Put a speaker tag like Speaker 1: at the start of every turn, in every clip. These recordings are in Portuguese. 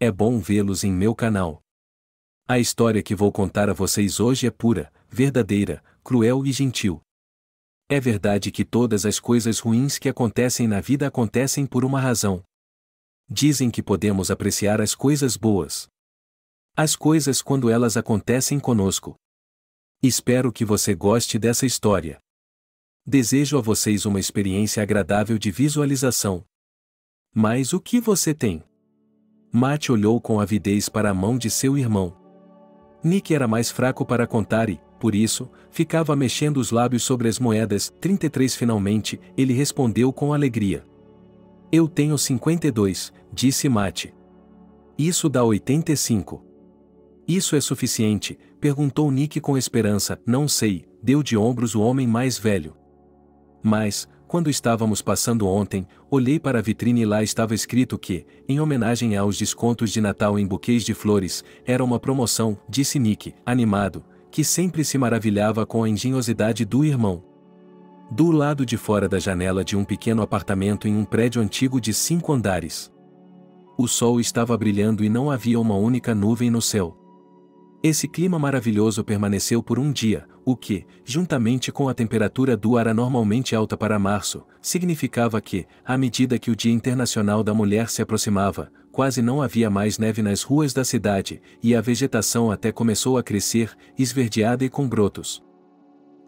Speaker 1: É bom vê-los em meu canal. A história que vou contar a vocês hoje é pura, verdadeira, cruel e gentil. É verdade que todas as coisas ruins que acontecem na vida acontecem por uma razão. Dizem que podemos apreciar as coisas boas. As coisas quando elas acontecem conosco. Espero que você goste dessa história. Desejo a vocês uma experiência agradável de visualização. Mas o que você tem? Matt olhou com avidez para a mão de seu irmão. Nick era mais fraco para contar e, por isso, ficava mexendo os lábios sobre as moedas. 33 Finalmente, ele respondeu com alegria. Eu tenho 52, disse Matt. Isso dá 85. Isso é suficiente? Perguntou Nick com esperança. Não sei, deu de ombros o homem mais velho. Mas, quando estávamos passando ontem, olhei para a vitrine e lá estava escrito que, em homenagem aos descontos de Natal em buquês de flores, era uma promoção, disse Nick, animado, que sempre se maravilhava com a engenhosidade do irmão. Do lado de fora da janela de um pequeno apartamento em um prédio antigo de 5 andares. O sol estava brilhando e não havia uma única nuvem no céu. Esse clima maravilhoso permaneceu por um dia, o que, juntamente com a temperatura do ar anormalmente alta para março, significava que, à medida que o Dia Internacional da Mulher se aproximava, quase não havia mais neve nas ruas da cidade, e a vegetação até começou a crescer, esverdeada e com brotos.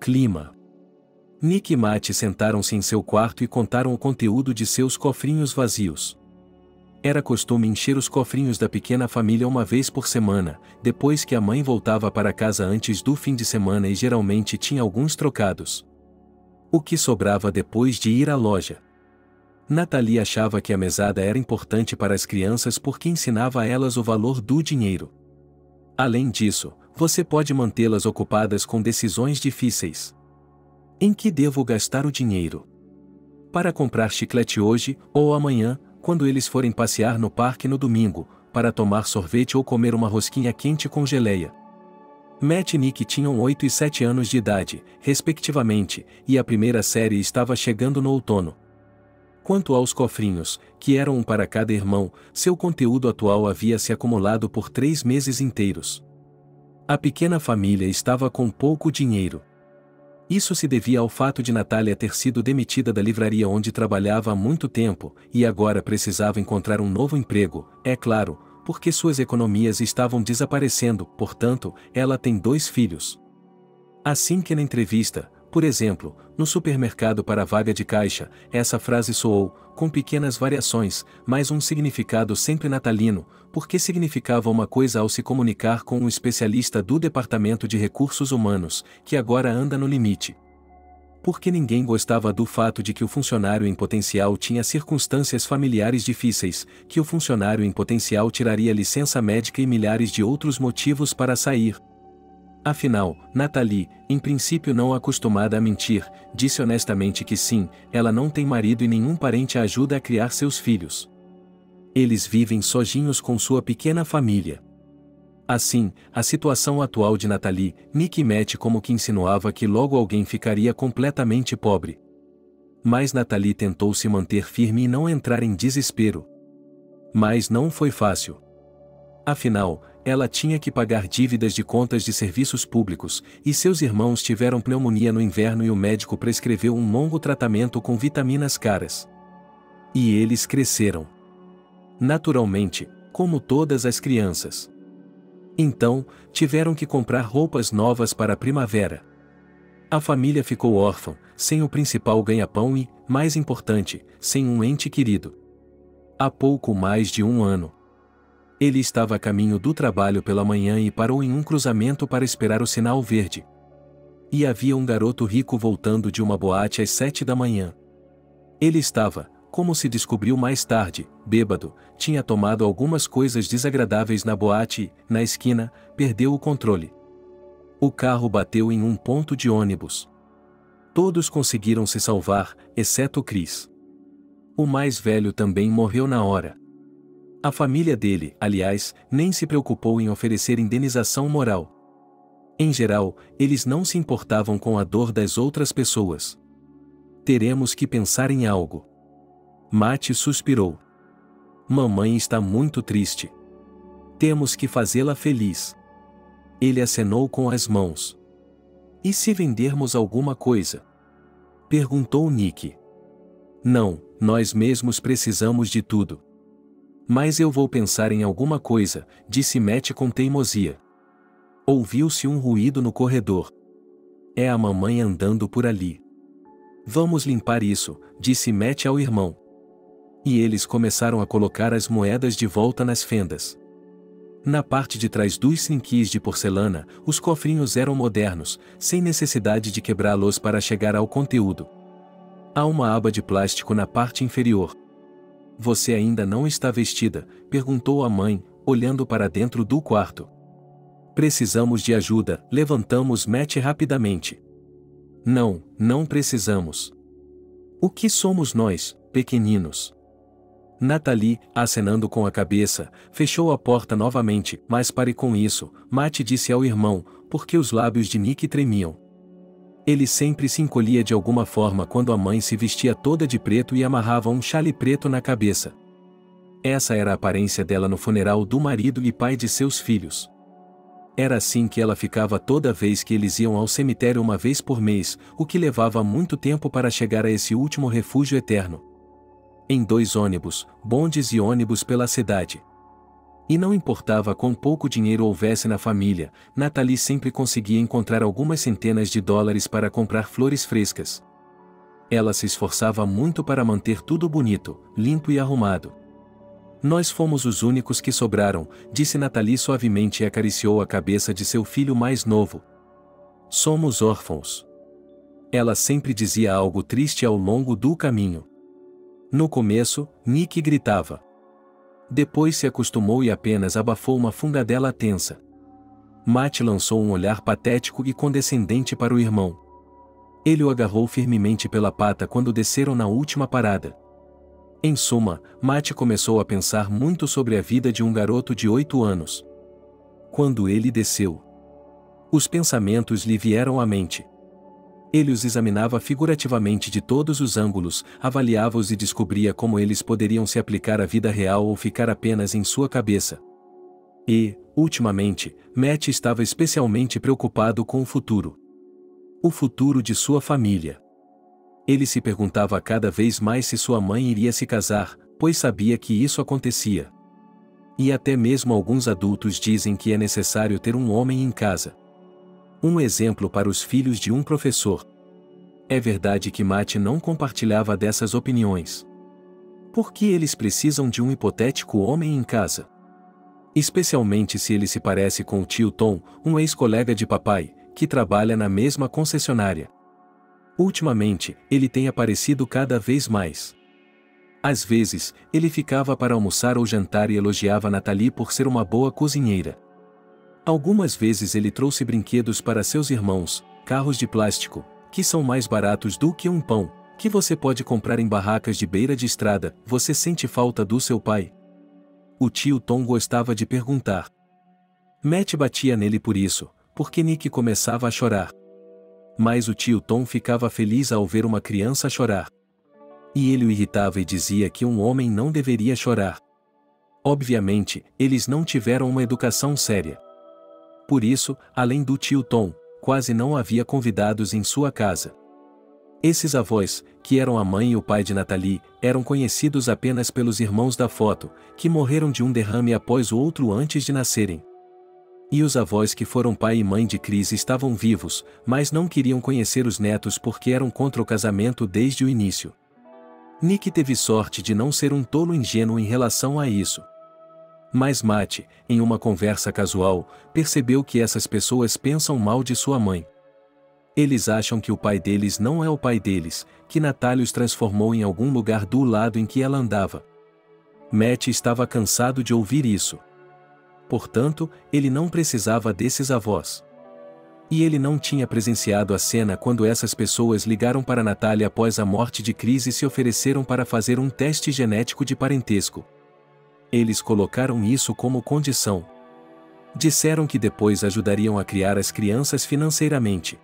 Speaker 1: Clima. Nick e Matt sentaram-se em seu quarto e contaram o conteúdo de seus cofrinhos vazios. Era costume encher os cofrinhos da pequena família uma vez por semana, depois que a mãe voltava para casa antes do fim de semana e geralmente tinha alguns trocados. O que sobrava depois de ir à loja. Natalie achava que a mesada era importante para as crianças porque ensinava a elas o valor do dinheiro. Além disso, você pode mantê-las ocupadas com decisões difíceis. Em que devo gastar o dinheiro? Para comprar chiclete hoje ou amanhã, quando eles forem passear no parque no domingo, para tomar sorvete ou comer uma rosquinha quente com geleia. Matt e Nick tinham 8 e 7 anos de idade, respectivamente, e a primeira série estava chegando no outono. Quanto aos cofrinhos, que eram um para cada irmão, seu conteúdo atual havia se acumulado por 3 meses inteiros. A pequena família estava com pouco dinheiro. Isso se devia ao fato de Natália ter sido demitida da livraria onde trabalhava há muito tempo, e agora precisava encontrar um novo emprego, é claro, porque suas economias estavam desaparecendo, portanto, ela tem 2 filhos. Assim que na entrevista, por exemplo, no supermercado para a vaga de caixa, essa frase soou, com pequenas variações, mas um significado sempre natalino, porque significava uma coisa ao se comunicar com um especialista do Departamento de Recursos Humanos, que agora anda no limite. Porque ninguém gostava do fato de que o funcionário em potencial tinha circunstâncias familiares difíceis, que o funcionário em potencial tiraria licença médica e milhares de outros motivos para sair. Afinal, Natalie, em princípio não acostumada a mentir, disse honestamente que sim, ela não tem marido e nenhum parente a ajuda a criar seus filhos. Eles vivem sozinhos com sua pequena família. Assim, a situação atual de Natalie, Nick e Matt como que insinuava que logo alguém ficaria completamente pobre. Mas Natalie tentou se manter firme e não entrar em desespero. Mas não foi fácil. Afinal, ela tinha que pagar dívidas de contas de serviços públicos, e seus irmãos tiveram pneumonia no inverno e o médico prescreveu um longo tratamento com vitaminas caras. E eles cresceram. Naturalmente, como todas as crianças. Então, tiveram que comprar roupas novas para a primavera. A família ficou órfã, sem o principal ganha-pão e, mais importante, sem um ente querido. Há pouco mais de um ano. Ele estava a caminho do trabalho pela manhã e parou em um cruzamento para esperar o sinal verde. E havia um garoto rico voltando de uma boate às 7 da manhã. Ele estava, como se descobriu mais tarde, bêbado, tinha tomado algumas coisas desagradáveis na boate e, na esquina, perdeu o controle. O carro bateu em um ponto de ônibus. Todos conseguiram se salvar, exceto Chris. O mais velho também morreu na hora. A família dele, aliás, nem se preocupou em oferecer indenização moral. Em geral, eles não se importavam com a dor das outras pessoas. Teremos que pensar em algo. Matt suspirou. Mamãe está muito triste. Temos que fazê-la feliz. Ele acenou com as mãos. E se vendermos alguma coisa? Perguntou Nick. Não, nós mesmos precisamos de tudo. Mas eu vou pensar em alguma coisa, disse Matt com teimosia. Ouviu-se um ruído no corredor. É a mamãe andando por ali. Vamos limpar isso, disse Matt ao irmão. E eles começaram a colocar as moedas de volta nas fendas. Na parte de trás dos trinquis de porcelana, os cofrinhos eram modernos, sem necessidade de quebrá-los para chegar ao conteúdo. Há uma aba de plástico na parte inferior. Você ainda não está vestida? Perguntou a mãe, olhando para dentro do quarto. Precisamos de ajuda, levantamos Matt rapidamente. Não, não precisamos. O que somos nós, pequeninos? Natalie, acenando com a cabeça, fechou a porta novamente, mas pare com isso, Matt disse ao irmão, porque os lábios de Nick tremiam. Ele sempre se encolhia de alguma forma quando a mãe se vestia toda de preto e amarrava um chale preto na cabeça. Essa era a aparência dela no funeral do marido e pai de seus filhos. Era assim que ela ficava toda vez que eles iam ao cemitério uma vez por mês, o que levava muito tempo para chegar a esse último refúgio eterno. Em 2 ônibus, bondes e ônibus pela cidade. E não importava quão pouco dinheiro houvesse na família, Natalie sempre conseguia encontrar algumas centenas de dólares para comprar flores frescas. Ela se esforçava muito para manter tudo bonito, limpo e arrumado. Nós fomos os únicos que sobraram, disse Natalie suavemente e acariciou a cabeça de seu filho mais novo. Somos órfãos. Ela sempre dizia algo triste ao longo do caminho. No começo, Nick gritava. Depois se acostumou e apenas abafou uma fungadela tensa. Matt lançou um olhar patético e condescendente para o irmão. Ele o agarrou firmemente pela pata quando desceram na última parada. Em suma, Matt começou a pensar muito sobre a vida de um garoto de 8 anos. Quando ele desceu, os pensamentos lhe vieram à mente. Ele os examinava figurativamente de todos os ângulos, avaliava-os e descobria como eles poderiam se aplicar à vida real ou ficar apenas em sua cabeça. E, ultimamente, Matt estava especialmente preocupado com o futuro. O futuro de sua família. Ele se perguntava cada vez mais se sua mãe iria se casar, pois sabia que isso acontecia. E até mesmo alguns adultos dizem que é necessário ter um homem em casa. Um exemplo para os filhos de um professor. É verdade que Matt não compartilhava dessas opiniões. Por que eles precisam de um hipotético homem em casa? Especialmente se ele se parece com o tio Tom, um ex-colega de papai, que trabalha na mesma concessionária. Ultimamente, ele tem aparecido cada vez mais. Às vezes, ele ficava para almoçar ou jantar e elogiava Natalie por ser uma boa cozinheira. Algumas vezes ele trouxe brinquedos para seus irmãos, carros de plástico, que são mais baratos do que um pão, que você pode comprar em barracas de beira de estrada. Você sente falta do seu pai? O tio Tom gostava de perguntar. Matt batia nele por isso, porque Nick começava a chorar. Mas o tio Tom ficava feliz ao ver uma criança chorar. E ele o irritava e dizia que um homem não deveria chorar. Obviamente, eles não tiveram uma educação séria. Por isso, além do tio Tom, quase não havia convidados em sua casa. Esses avós, que eram a mãe e o pai de Natalie, eram conhecidos apenas pelos irmãos da foto, que morreram de um derrame após o outro antes de nascerem. E os avós que foram pai e mãe de Chris estavam vivos, mas não queriam conhecer os netos porque eram contra o casamento desde o início. Nick teve sorte de não ser um tolo ingênuo em relação a isso. Mas Matt, em uma conversa casual, percebeu que essas pessoas pensam mal de sua mãe. Eles acham que o pai deles não é o pai deles, que Natalie os transformou em algum lugar do lado em que ela andava. Matt estava cansado de ouvir isso. Portanto, ele não precisava desses avós. E ele não tinha presenciado a cena quando essas pessoas ligaram para Natalie após a morte de Chris e se ofereceram para fazer um teste genético de parentesco. Eles colocaram isso como condição. Disseram que depois ajudariam a criar as crianças financeiramente.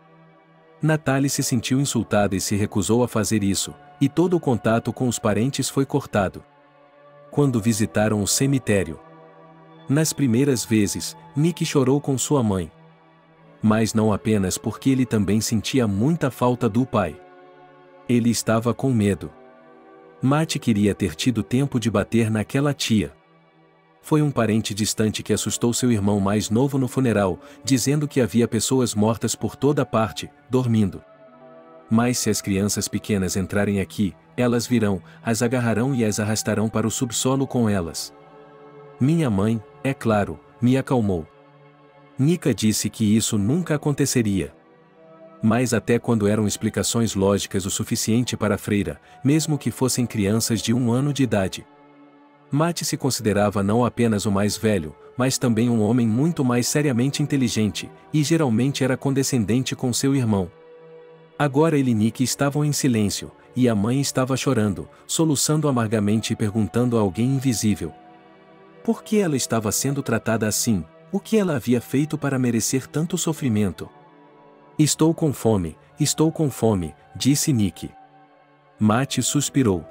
Speaker 1: Natalie se sentiu insultada e se recusou a fazer isso, e todo o contato com os parentes foi cortado. Quando visitaram o cemitério, Nas primeiras vezes, Nick chorou com sua mãe. Mas não apenas porque ele também sentia muita falta do pai. Ele estava com medo. Matt queria ter tido tempo de bater naquela tia. Foi um parente distante que assustou seu irmão mais novo no funeral, dizendo que havia pessoas mortas por toda parte, dormindo. Mas se as crianças pequenas entrarem aqui, elas virão, as agarrarão e as arrastarão para o subsolo com elas. Minha mãe, é claro, me acalmou. Nika disse que isso nunca aconteceria. Mas até quando eram explicações lógicas o suficiente para a freira, mesmo que fossem crianças de 1 ano de idade. Matt se considerava não apenas o mais velho, mas também um homem muito mais seriamente inteligente, e geralmente era condescendente com seu irmão. Agora ele e Nick estavam em silêncio, e a mãe estava chorando, soluçando amargamente e perguntando a alguém invisível. Por que ela estava sendo tratada assim? O que ela havia feito para merecer tanto sofrimento? Estou com fome, disse Nick. Matt suspirou.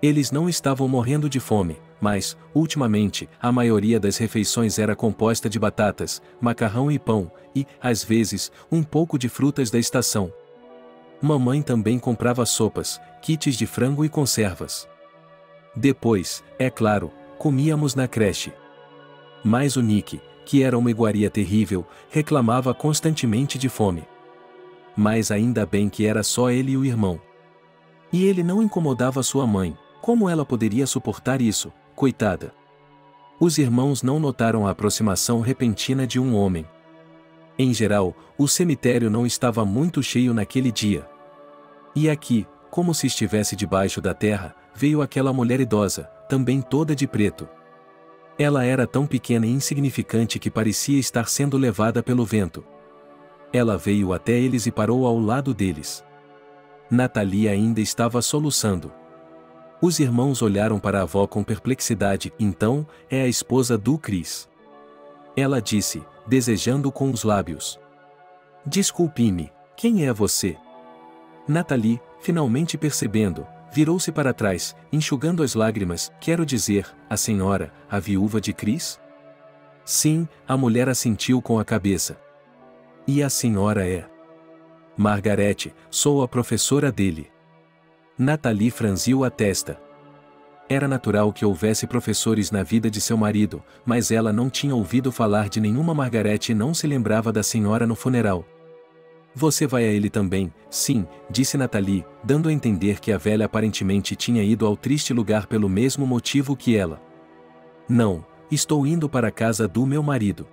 Speaker 1: Eles não estavam morrendo de fome, mas, ultimamente, a maioria das refeições era composta de batatas, macarrão e pão, e, às vezes, um pouco de frutas da estação. Mamãe também comprava sopas, kits de frango e conservas. Depois, é claro, comíamos na creche. Mas o Nick, que era uma iguaria terrível, reclamava constantemente de fome. Mas ainda bem que era só ele e o irmão. E ele não incomodava sua mãe. Como ela poderia suportar isso, coitada? Os irmãos não notaram a aproximação repentina de um homem. Em geral, o cemitério não estava muito cheio naquele dia. E aqui, como se estivesse debaixo da terra, veio aquela mulher idosa, também toda de preto. Ela era tão pequena e insignificante que parecia estar sendo levada pelo vento. Ela veio até eles e parou ao lado deles. Natalie ainda estava soluçando. Os irmãos olharam para a avó com perplexidade. Então, é a esposa do Chris. Ela disse, desejando com os lábios. Desculpe-me, quem é você? Natalie, finalmente percebendo, virou-se para trás, enxugando as lágrimas. Quero dizer, a senhora, a viúva de Chris? Sim, a mulher assentiu com a cabeça. E a senhora é? Margaret, sou a professora dele. Natalie franziu a testa. Era natural que houvesse professores na vida de seu marido, mas ela não tinha ouvido falar de nenhuma Margaret e não se lembrava da senhora no funeral. Você vai a ele também? Sim, disse Natalie, dando a entender que a velha aparentemente tinha ido ao triste lugar pelo mesmo motivo que ela. Não, estou indo para a casa do meu marido.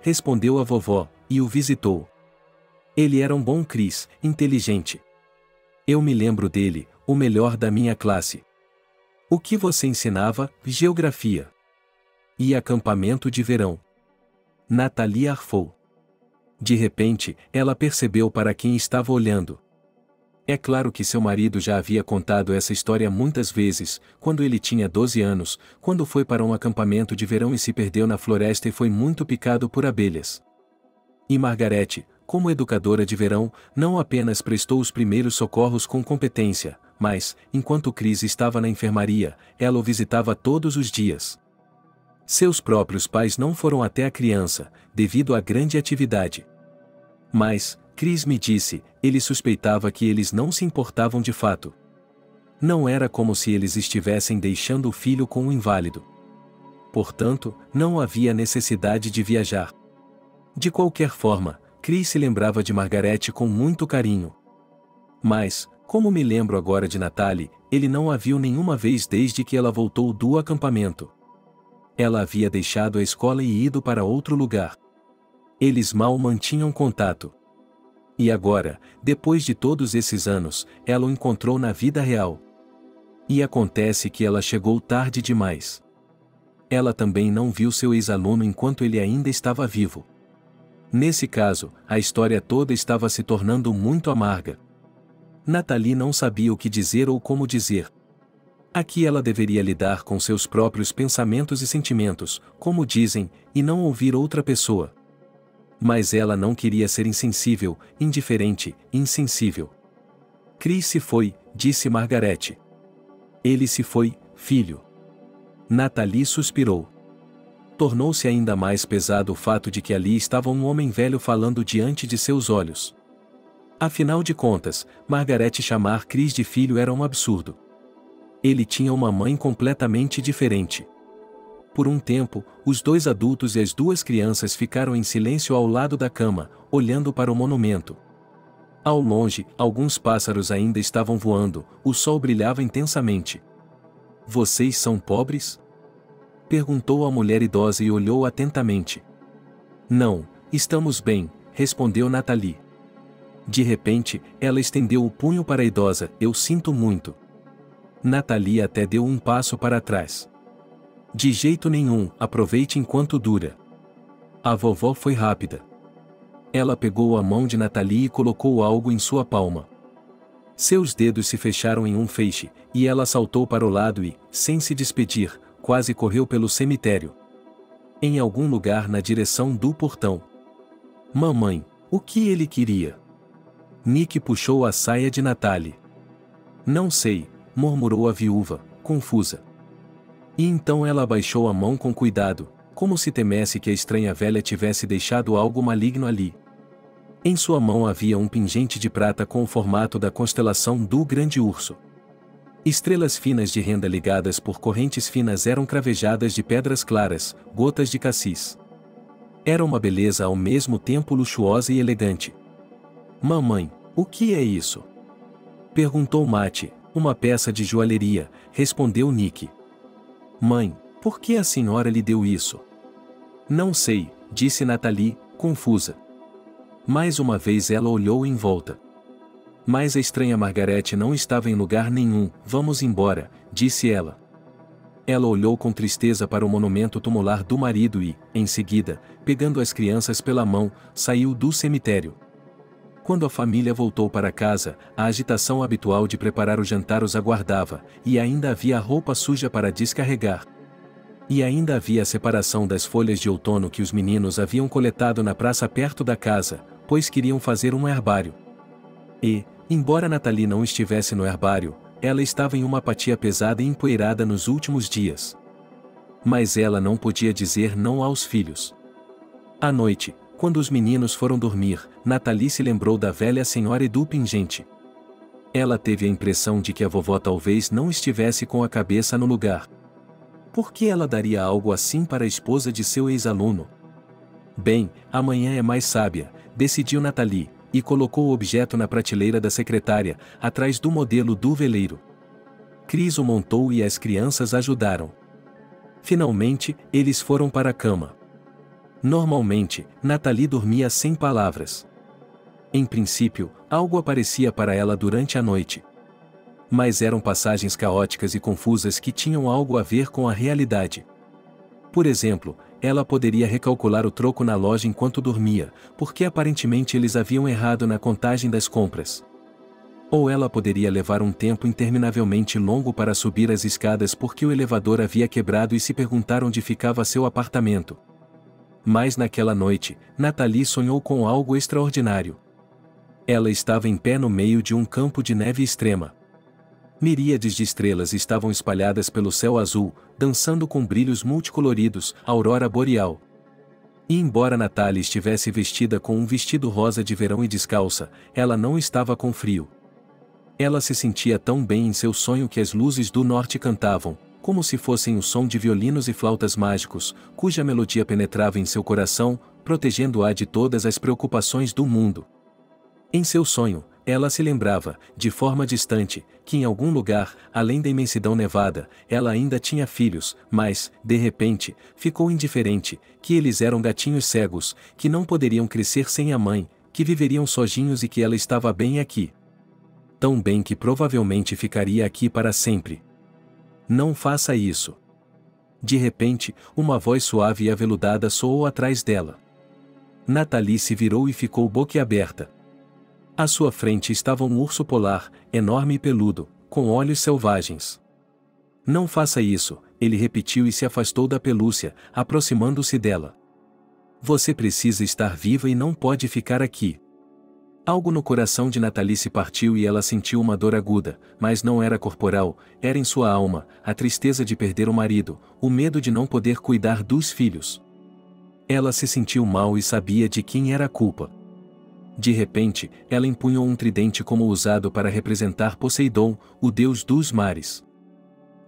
Speaker 1: Respondeu a vovó, e o visitou. Ele era um bom Chris, inteligente. Eu me lembro dele, o melhor da minha classe. O que você ensinava? Geografia. E acampamento de verão. Natalie arfou. De repente, ela percebeu para quem estava olhando. É claro que seu marido já havia contado essa história muitas vezes, quando ele tinha 12 anos, quando foi para um acampamento de verão e se perdeu na floresta e foi muito picado por abelhas. E Margaret, como educadora de verão, não apenas prestou os primeiros socorros com competência, mas, enquanto Chris estava na enfermaria, ela o visitava todos os dias. Seus próprios pais não foram até a criança, devido à grande atividade. Mas, Chris me disse, ele suspeitava que eles não se importavam de fato. Não era como se eles estivessem deixando o filho com um inválido. Portanto, não havia necessidade de viajar. De qualquer forma, Chris se lembrava de Margaret com muito carinho. Mas, como me lembro agora de Natalie, ele não a viu nenhuma vez desde que ela voltou do acampamento. Ela havia deixado a escola e ido para outro lugar. Eles mal mantinham contato. E agora, depois de todos esses anos, ela o encontrou na vida real. E acontece que ela chegou tarde demais. Ela também não viu seu ex-aluno enquanto ele ainda estava vivo. Nesse caso, a história toda estava se tornando muito amarga. Natalie não sabia o que dizer ou como dizer. Aqui ela deveria lidar com seus próprios pensamentos e sentimentos, como dizem, e não ouvir outra pessoa. Mas ela não queria ser insensível, indiferente, insensível. Chris se foi, disse Margaret. Ele se foi, filho. Natalie suspirou. Tornou-se ainda mais pesado o fato de que ali estava um homem velho falando diante de seus olhos. Afinal de contas, Margaret chamar Chris de filho era um absurdo. Ele tinha uma mãe completamente diferente. Por um tempo, os dois adultos e as duas crianças ficaram em silêncio ao lado da cama, olhando para o monumento. Ao longe, alguns pássaros ainda estavam voando, o sol brilhava intensamente. "Vocês são pobres?" perguntou a mulher idosa e olhou atentamente. "Não, estamos bem", respondeu Natalie. De repente, ela estendeu o punho para a idosa. "Eu sinto muito." Natalie até deu um passo para trás. "De jeito nenhum, aproveite enquanto dura." A vovó foi rápida. Ela pegou a mão de Natalie e colocou algo em sua palma. Seus dedos se fecharam em um feixe, e ela saltou para o lado e, sem se despedir, quase correu pelo cemitério. Em algum lugar na direção do portão. "Mamãe, o que ele queria?" Nick puxou a saia de Natalie. "Não sei", murmurou a viúva, confusa. E então ela abaixou a mão com cuidado, como se temesse que a estranha velha tivesse deixado algo maligno ali. Em sua mão havia um pingente de prata com o formato da constelação do Grande Urso. Estrelas finas de renda ligadas por correntes finas eram cravejadas de pedras claras, gotas de cassis. Era uma beleza ao mesmo tempo luxuosa e elegante. "Mamãe, o que é isso?" perguntou Matty. "Uma peça de joalheria", respondeu Nick. "Mãe, por que a senhora lhe deu isso?" "Não sei", disse Natalie, confusa. Mais uma vez ela olhou em volta. Mas a estranha Margaret não estava em lugar nenhum. "Vamos embora", disse ela. Ela olhou com tristeza para o monumento tumular do marido e, em seguida, pegando as crianças pela mão, saiu do cemitério. Quando a família voltou para casa, a agitação habitual de preparar o jantar os aguardava, e ainda havia a roupa suja para descarregar. E ainda havia a separação das folhas de outono que os meninos haviam coletado na praça perto da casa, pois queriam fazer um herbário. E, embora Natalie não estivesse no herbário, ela estava em uma apatia pesada e empoeirada nos últimos dias. Mas ela não podia dizer não aos filhos. À noite, quando os meninos foram dormir, Natalie se lembrou da velha senhora e do pingente. Ela teve a impressão de que a vovó talvez não estivesse com a cabeça no lugar. Por que ela daria algo assim para a esposa de seu ex-aluno? "Bem, amanhã é mais sábia", decidiu Natalie, e colocou o objeto na prateleira da secretária, atrás do modelo do veleiro. Chris o montou e as crianças ajudaram. Finalmente, eles foram para a cama. Normalmente, Natalie dormia sem palavras. Em princípio, algo aparecia para ela durante a noite. Mas eram passagens caóticas e confusas que tinham algo a ver com a realidade. Por exemplo, ela poderia recalcular o troco na loja enquanto dormia, porque aparentemente eles haviam errado na contagem das compras. Ou ela poderia levar um tempo interminavelmente longo para subir as escadas porque o elevador havia quebrado e se perguntar onde ficava seu apartamento. Mas naquela noite, Natalie sonhou com algo extraordinário. Ela estava em pé no meio de um campo de neve extrema. Miríades de estrelas estavam espalhadas pelo céu azul, dançando com brilhos multicoloridos, aurora boreal. E embora Natalie estivesse vestida com um vestido rosa de verão e descalça, ela não estava com frio. Ela se sentia tão bem em seu sonho que as luzes do norte cantavam, como se fossem o som de violinos e flautas mágicos, cuja melodia penetrava em seu coração, protegendo-a de todas as preocupações do mundo. Em seu sonho, ela se lembrava, de forma distante, que em algum lugar, além da imensidão nevada, ela ainda tinha filhos, mas, de repente, ficou indiferente, que eles eram gatinhos cegos, que não poderiam crescer sem a mãe, que viveriam sozinhos e que ela estava bem aqui. Tão bem que provavelmente ficaria aqui para sempre. Não faça isso. De repente, uma voz suave e aveludada soou atrás dela. Natalie se virou e ficou boquiaberta. À sua frente estava um urso polar, enorme e peludo, com olhos selvagens. "Não faça isso", ele repetiu e se afastou da pelúcia, aproximando-se dela. "Você precisa estar viva e não pode ficar aqui." Algo no coração de Nathalie se partiu e ela sentiu uma dor aguda, mas não era corporal, era em sua alma, a tristeza de perder o marido, o medo de não poder cuidar dos filhos. Ela se sentiu mal e sabia de quem era a culpa. De repente, ela empunhou um tridente como usado para representar Poseidon, o deus dos mares.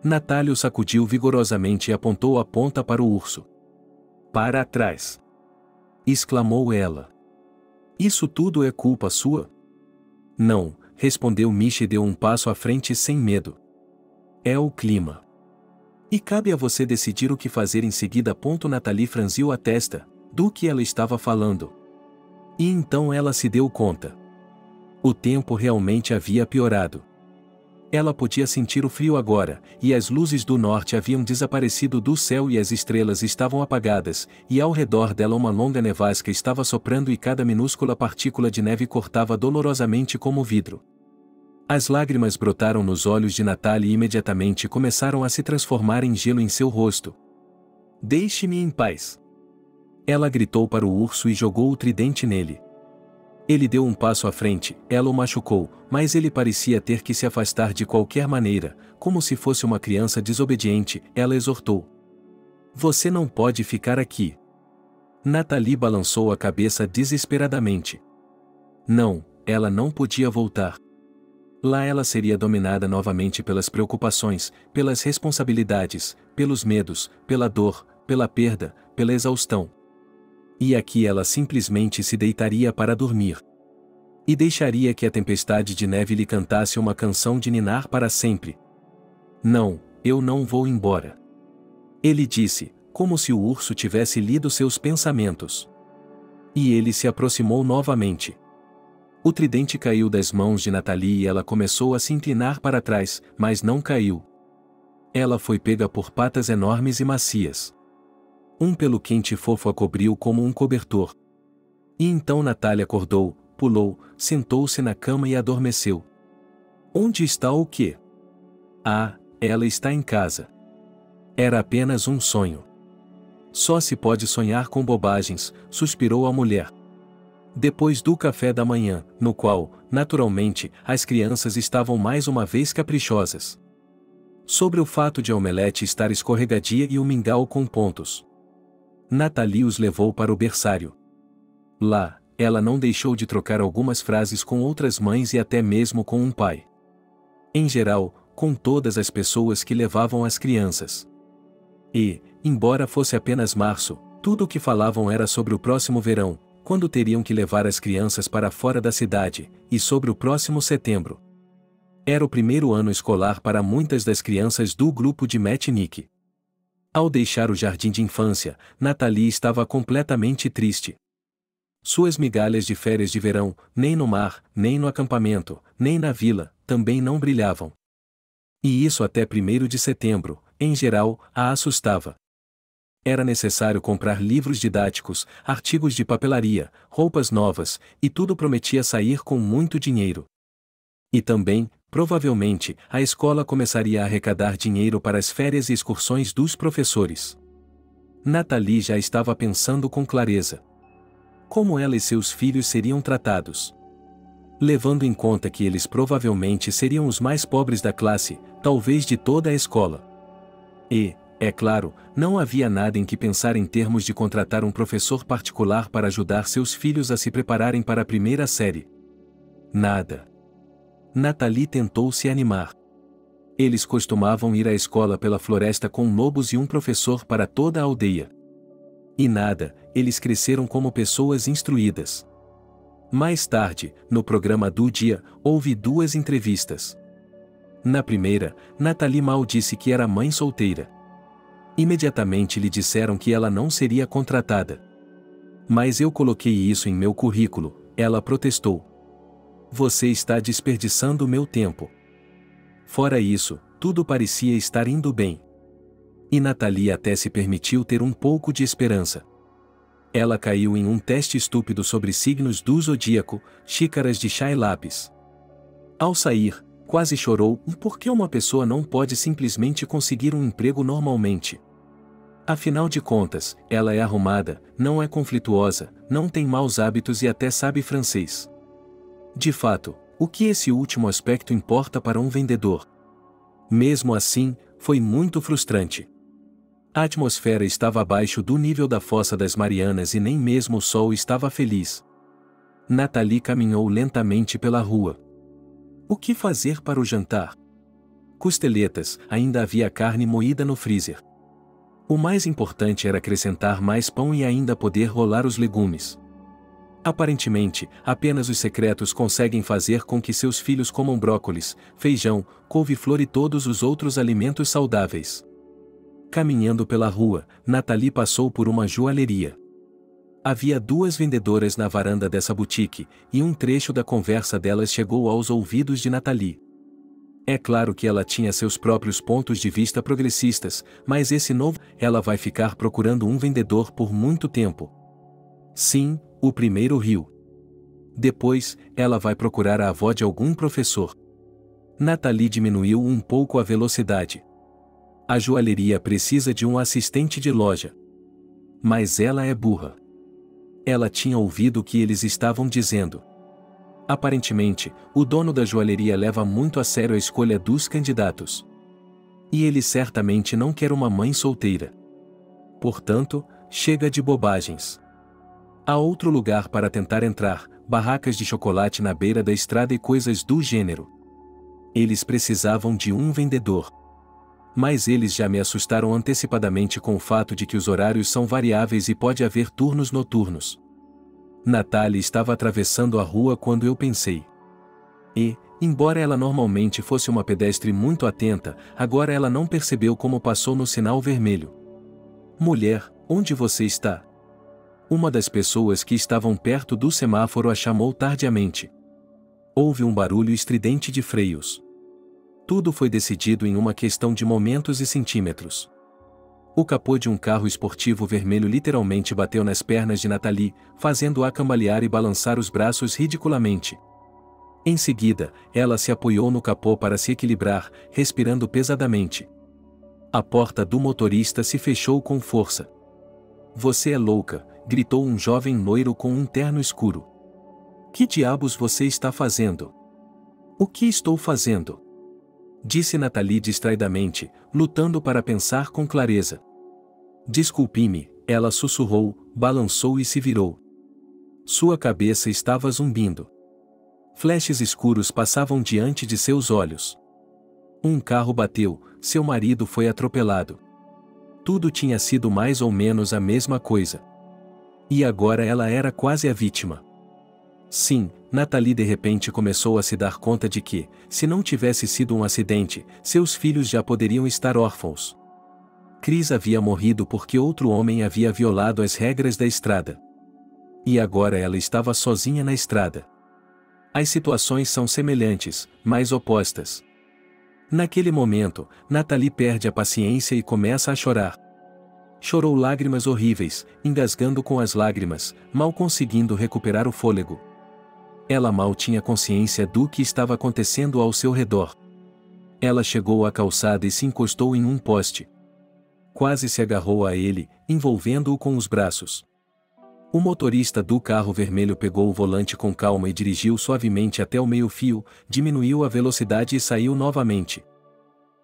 Speaker 1: Nathalie o sacudiu vigorosamente e apontou a ponta para o urso. "Para trás!" exclamou ela. "Isso tudo é culpa sua?" "Não", respondeu Misha e deu um passo à frente sem medo. "É o clima. E cabe a você decidir o que fazer em seguida." Nathalie franziu a testa. Do que ela estava falando? E então ela se deu conta. O tempo realmente havia piorado. Ela podia sentir o frio agora, e as luzes do norte haviam desaparecido do céu e as estrelas estavam apagadas, e ao redor dela uma longa nevasca estava soprando e cada minúscula partícula de neve cortava dolorosamente como vidro. As lágrimas brotaram nos olhos de Nathalie e imediatamente começaram a se transformar em gelo em seu rosto. "Deixe-me em paz!" Ela gritou para o urso e jogou o tridente nele. Ele deu um passo à frente, ela o machucou, mas ele parecia ter que se afastar de qualquer maneira, como se fosse uma criança desobediente. Ela exortou: "Você não pode ficar aqui." Nathalie balançou a cabeça desesperadamente. Não, ela não podia voltar. Lá ela seria dominada novamente pelas preocupações, pelas responsabilidades, pelos medos, pela dor, pela perda, pela exaustão. E aqui ela simplesmente se deitaria para dormir. E deixaria que a tempestade de neve lhe cantasse uma canção de ninar para sempre. "Não, eu não vou embora." Ele disse, como se o urso tivesse lido seus pensamentos. E ele se aproximou novamente. O tridente caiu das mãos de Nathalie e ela começou a se inclinar para trás, mas não caiu. Ela foi pega por patas enormes e macias. Um pelo quente e fofo a cobriu como um cobertor. E então Nathalie acordou, pulou, sentou-se na cama e adormeceu. Onde está o quê? Ah, ela está em casa. Era apenas um sonho. Só se pode sonhar com bobagens, suspirou a mulher. Depois do café da manhã, no qual, naturalmente, as crianças estavam mais uma vez caprichosas. Sobre o fato de a omelete estar escorregadia e o mingau com pontos. Nathalie os levou para o berçário. Lá, ela não deixou de trocar algumas frases com outras mães e até mesmo com um pai. Em geral, com todas as pessoas que levavam as crianças. E, embora fosse apenas março, tudo o que falavam era sobre o próximo verão, quando teriam que levar as crianças para fora da cidade, e sobre o próximo setembro. Era o primeiro ano escolar para muitas das crianças do grupo de Matchnick. Ao deixar o jardim de infância, Nathalie estava completamente triste. Suas migalhas de férias de verão, nem no mar, nem no acampamento, nem na vila, também não brilhavam. E isso até 1º de setembro, em geral, a assustava. Era necessário comprar livros didáticos, artigos de papelaria, roupas novas, e tudo prometia sair com muito dinheiro. E também, provavelmente, a escola começaria a arrecadar dinheiro para as férias e excursões dos professores. Nathalie já estava pensando com clareza. Como ela e seus filhos seriam tratados? Levando em conta que eles provavelmente seriam os mais pobres da classe, talvez de toda a escola. E, é claro, não havia nada em que pensar em termos de contratar um professor particular para ajudar seus filhos a se prepararem para a primeira série. Nada. Nathalie tentou se animar. Eles costumavam ir à escola pela floresta com lobos e um professor para toda a aldeia. E nada, eles cresceram como pessoas instruídas. Mais tarde, no programa do dia, houve 2 entrevistas. Na primeira, Nathalie mal disse que era mãe solteira. Imediatamente lhe disseram que ela não seria contratada. "Mas eu coloquei isso em meu currículo", ela protestou. "Você está desperdiçando meu tempo." Fora isso, tudo parecia estar indo bem. E Nathalie até se permitiu ter um pouco de esperança. Ela caiu em um teste estúpido sobre signos do zodíaco, xícaras de chá e lápis. Ao sair, quase chorou. Por que uma pessoa não pode simplesmente conseguir um emprego normalmente? Afinal de contas, ela é arrumada, não é conflituosa, não tem maus hábitos e até sabe francês. De fato, o que esse último aspecto importa para um vendedor? Mesmo assim, foi muito frustrante. A atmosfera estava abaixo do nível da Fossa das Marianas e nem mesmo o sol estava feliz. Nathalie caminhou lentamente pela rua. O que fazer para o jantar? Costeletas, ainda havia carne moída no freezer. O mais importante era acrescentar mais pão e ainda poder rolar os legumes. Aparentemente, apenas os secretos conseguem fazer com que seus filhos comam brócolis, feijão, couve-flor e todos os outros alimentos saudáveis. Caminhando pela rua, Nathalie passou por uma joalheria. Havia 2 vendedoras na varanda dessa boutique, e um trecho da conversa delas chegou aos ouvidos de Nathalie. É claro que ela tinha seus próprios pontos de vista progressistas, mas esse novo, ela vai ficar procurando um vendedor por muito tempo. Sim, o primeiro riu. Depois, ela vai procurar a avó de algum professor. Nathalie diminuiu um pouco a velocidade. A joalheria precisa de um assistente de loja. Mas ela é burra. Ela tinha ouvido o que eles estavam dizendo. Aparentemente, o dono da joalheria leva muito a sério a escolha dos candidatos. E ele certamente não quer uma mãe solteira. Portanto, chega de bobagens. Há outro lugar para tentar entrar, barracas de chocolate na beira da estrada e coisas do gênero. Eles precisavam de um vendedor. Mas eles já me assustaram antecipadamente com o fato de que os horários são variáveis e pode haver turnos noturnos. Nathalie estava atravessando a rua quando eu pensei. E, embora ela normalmente fosse uma pedestre muito atenta, agora ela não percebeu como passou no sinal vermelho. Mulher, onde você está? Uma das pessoas que estavam perto do semáforo a chamou tardiamente. Houve um barulho estridente de freios. Tudo foi decidido em uma questão de momentos e centímetros. O capô de um carro esportivo vermelho literalmente bateu nas pernas de Nathalie, fazendo-a cambalear e balançar os braços ridiculamente. Em seguida, ela se apoiou no capô para se equilibrar, respirando pesadamente. A porta do motorista se fechou com força. Você é louca, gritou um jovem loiro com um terno escuro. Que diabos você está fazendo? O que estou fazendo? Disse Nathalie distraidamente, lutando para pensar com clareza. Desculpe-me, ela sussurrou, balançou e se virou. Sua cabeça estava zumbindo. Flashes escuros passavam diante de seus olhos. Um carro bateu, seu marido foi atropelado. Tudo tinha sido mais ou menos a mesma coisa. E agora ela era quase a vítima. Sim, Nathalie de repente começou a se dar conta de que, se não tivesse sido um acidente, seus filhos já poderiam estar órfãos. Chris havia morrido porque outro homem havia violado as regras da estrada. E agora ela estava sozinha na estrada. As situações são semelhantes, mas opostas. Naquele momento, Nathalie perde a paciência e começa a chorar. Chorou lágrimas horríveis, engasgando com as lágrimas, mal conseguindo recuperar o fôlego. Ela mal tinha consciência do que estava acontecendo ao seu redor. Ela chegou à calçada e se encostou em um poste. Quase se agarrou a ele, envolvendo-o com os braços. O motorista do carro vermelho pegou o volante com calma e dirigiu suavemente até o meio-fio, diminuiu a velocidade e saiu novamente.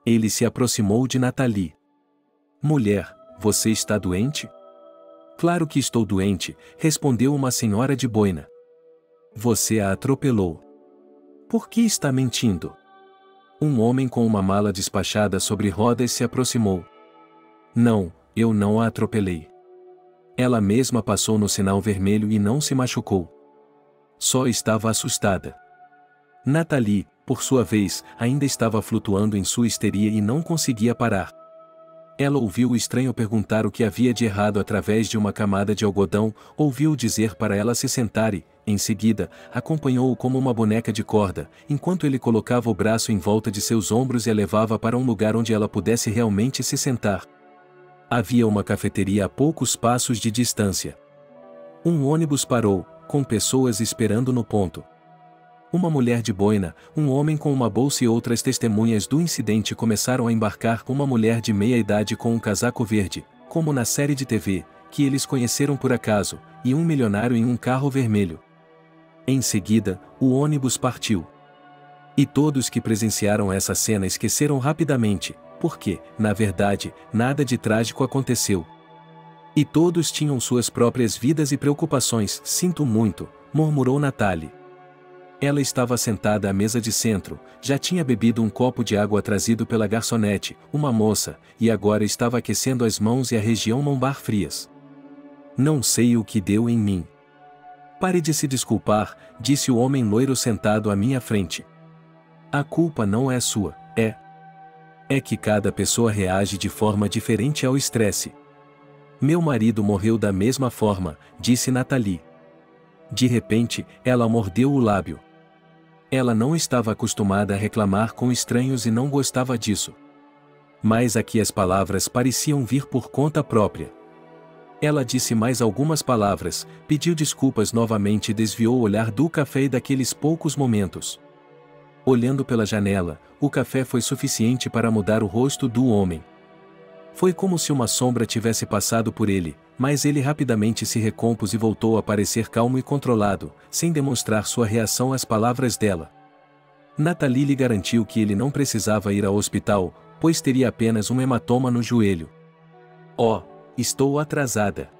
Speaker 1: Ele se aproximou de Nathalie. Mulher, você está doente? Claro que estou doente, respondeu uma senhora de boina. Você a atropelou. Por que está mentindo? Um homem com uma mala despachada sobre rodas se aproximou. Não, eu não a atropelei. Ela mesma passou no sinal vermelho e não se machucou. Só estava assustada. Nathalie, por sua vez, ainda estava flutuando em sua histeria e não conseguia parar. Ela ouviu o estranho perguntar o que havia de errado através de uma camada de algodão, ouviu dizer para ela se sentar e, em seguida, acompanhou-o como uma boneca de corda, enquanto ele colocava o braço em volta de seus ombros e a levava para um lugar onde ela pudesse realmente se sentar. Havia uma cafeteria a poucos passos de distância. Um ônibus parou, com pessoas esperando no ponto. Uma mulher de boina, um homem com uma bolsa e outras testemunhas do incidente começaram a embarcar com uma mulher de meia-idade com um casaco verde, como na série de TV, que eles conheceram por acaso, e um milionário em um carro vermelho. Em seguida, o ônibus partiu. E todos que presenciaram essa cena esqueceram rapidamente, porque, na verdade, nada de trágico aconteceu. E todos tinham suas próprias vidas e preocupações. Sinto muito, murmurou Natalie. Ela estava sentada à mesa de centro, já tinha bebido um copo de água trazido pela garçonete, uma moça, e agora estava aquecendo as mãos e a região lombar frias. Não sei o que deu em mim. Pare de se desculpar, disse o homem loiro sentado à minha frente. A culpa não é sua, é que cada pessoa reage de forma diferente ao estresse. Meu marido morreu da mesma forma, disse Natalie. De repente, ela mordeu o lábio. Ela não estava acostumada a reclamar com estranhos e não gostava disso. Mas aqui as palavras pareciam vir por conta própria. Ela disse mais algumas palavras, pediu desculpas novamente e desviou o olhar do café e daqueles poucos momentos. Olhando pela janela, o café foi suficiente para mudar o rosto do homem. Foi como se uma sombra tivesse passado por ele, mas ele rapidamente se recompôs e voltou a parecer calmo e controlado, sem demonstrar sua reação às palavras dela. Natalie lhe garantiu que ele não precisava ir ao hospital, pois teria apenas um hematoma no joelho. Oh, estou atrasada!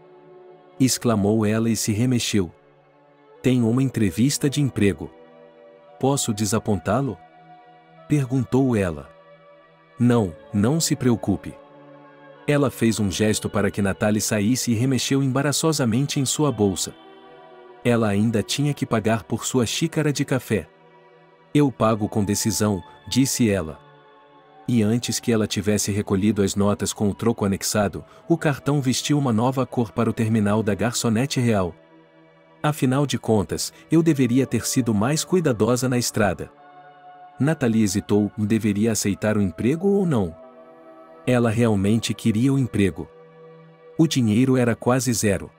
Speaker 1: Exclamou ela e se remexeu. Tenho uma entrevista de emprego. Posso desapontá-lo? Perguntou ela. Não, não se preocupe. Ela fez um gesto para que Natalie saísse e remexeu embaraçosamente em sua bolsa. Ela ainda tinha que pagar por sua xícara de café. Eu pago com decisão, disse ela. E antes que ela tivesse recolhido as notas com o troco anexado, o cartão vestiu uma nova cor para o terminal da garçonete real. Afinal de contas, eu deveria ter sido mais cuidadosa na estrada. Natalie hesitou, deveria aceitar o emprego ou não? Ela realmente queria o emprego. O dinheiro era quase zero.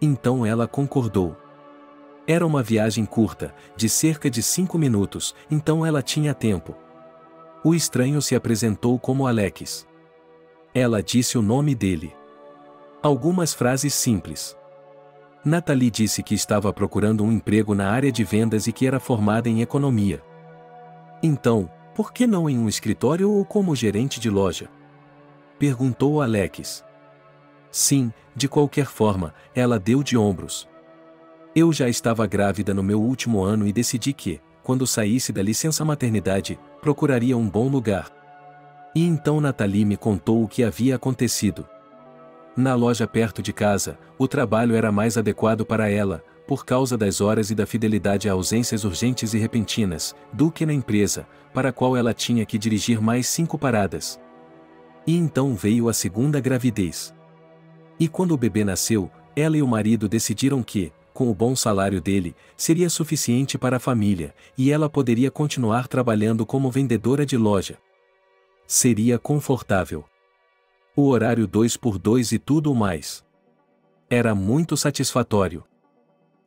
Speaker 1: Então ela concordou. Era uma viagem curta, de cerca de 5 minutos, então ela tinha tempo. O estranho se apresentou como Alex. Ela disse o nome dele. Algumas frases simples. Natalie disse que estava procurando um emprego na área de vendas e que era formada em economia. Então, por que não em um escritório ou como gerente de loja? Perguntou Alex. Sim, de qualquer forma, ela deu de ombros. Eu já estava grávida no meu último ano e decidi que, quando saísse da licença maternidade, procuraria um bom lugar. E então Natalie me contou o que havia acontecido. Na loja perto de casa, o trabalho era mais adequado para ela, por causa das horas e da fidelidade a ausências urgentes e repentinas, do que na empresa, para a qual ela tinha que dirigir mais 5 paradas. E então veio a segunda gravidez. E quando o bebê nasceu, ela e o marido decidiram que, com o bom salário dele, seria suficiente para a família, e ela poderia continuar trabalhando como vendedora de loja. Seria confortável. O horário 2x2 e tudo o mais. Era muito satisfatório.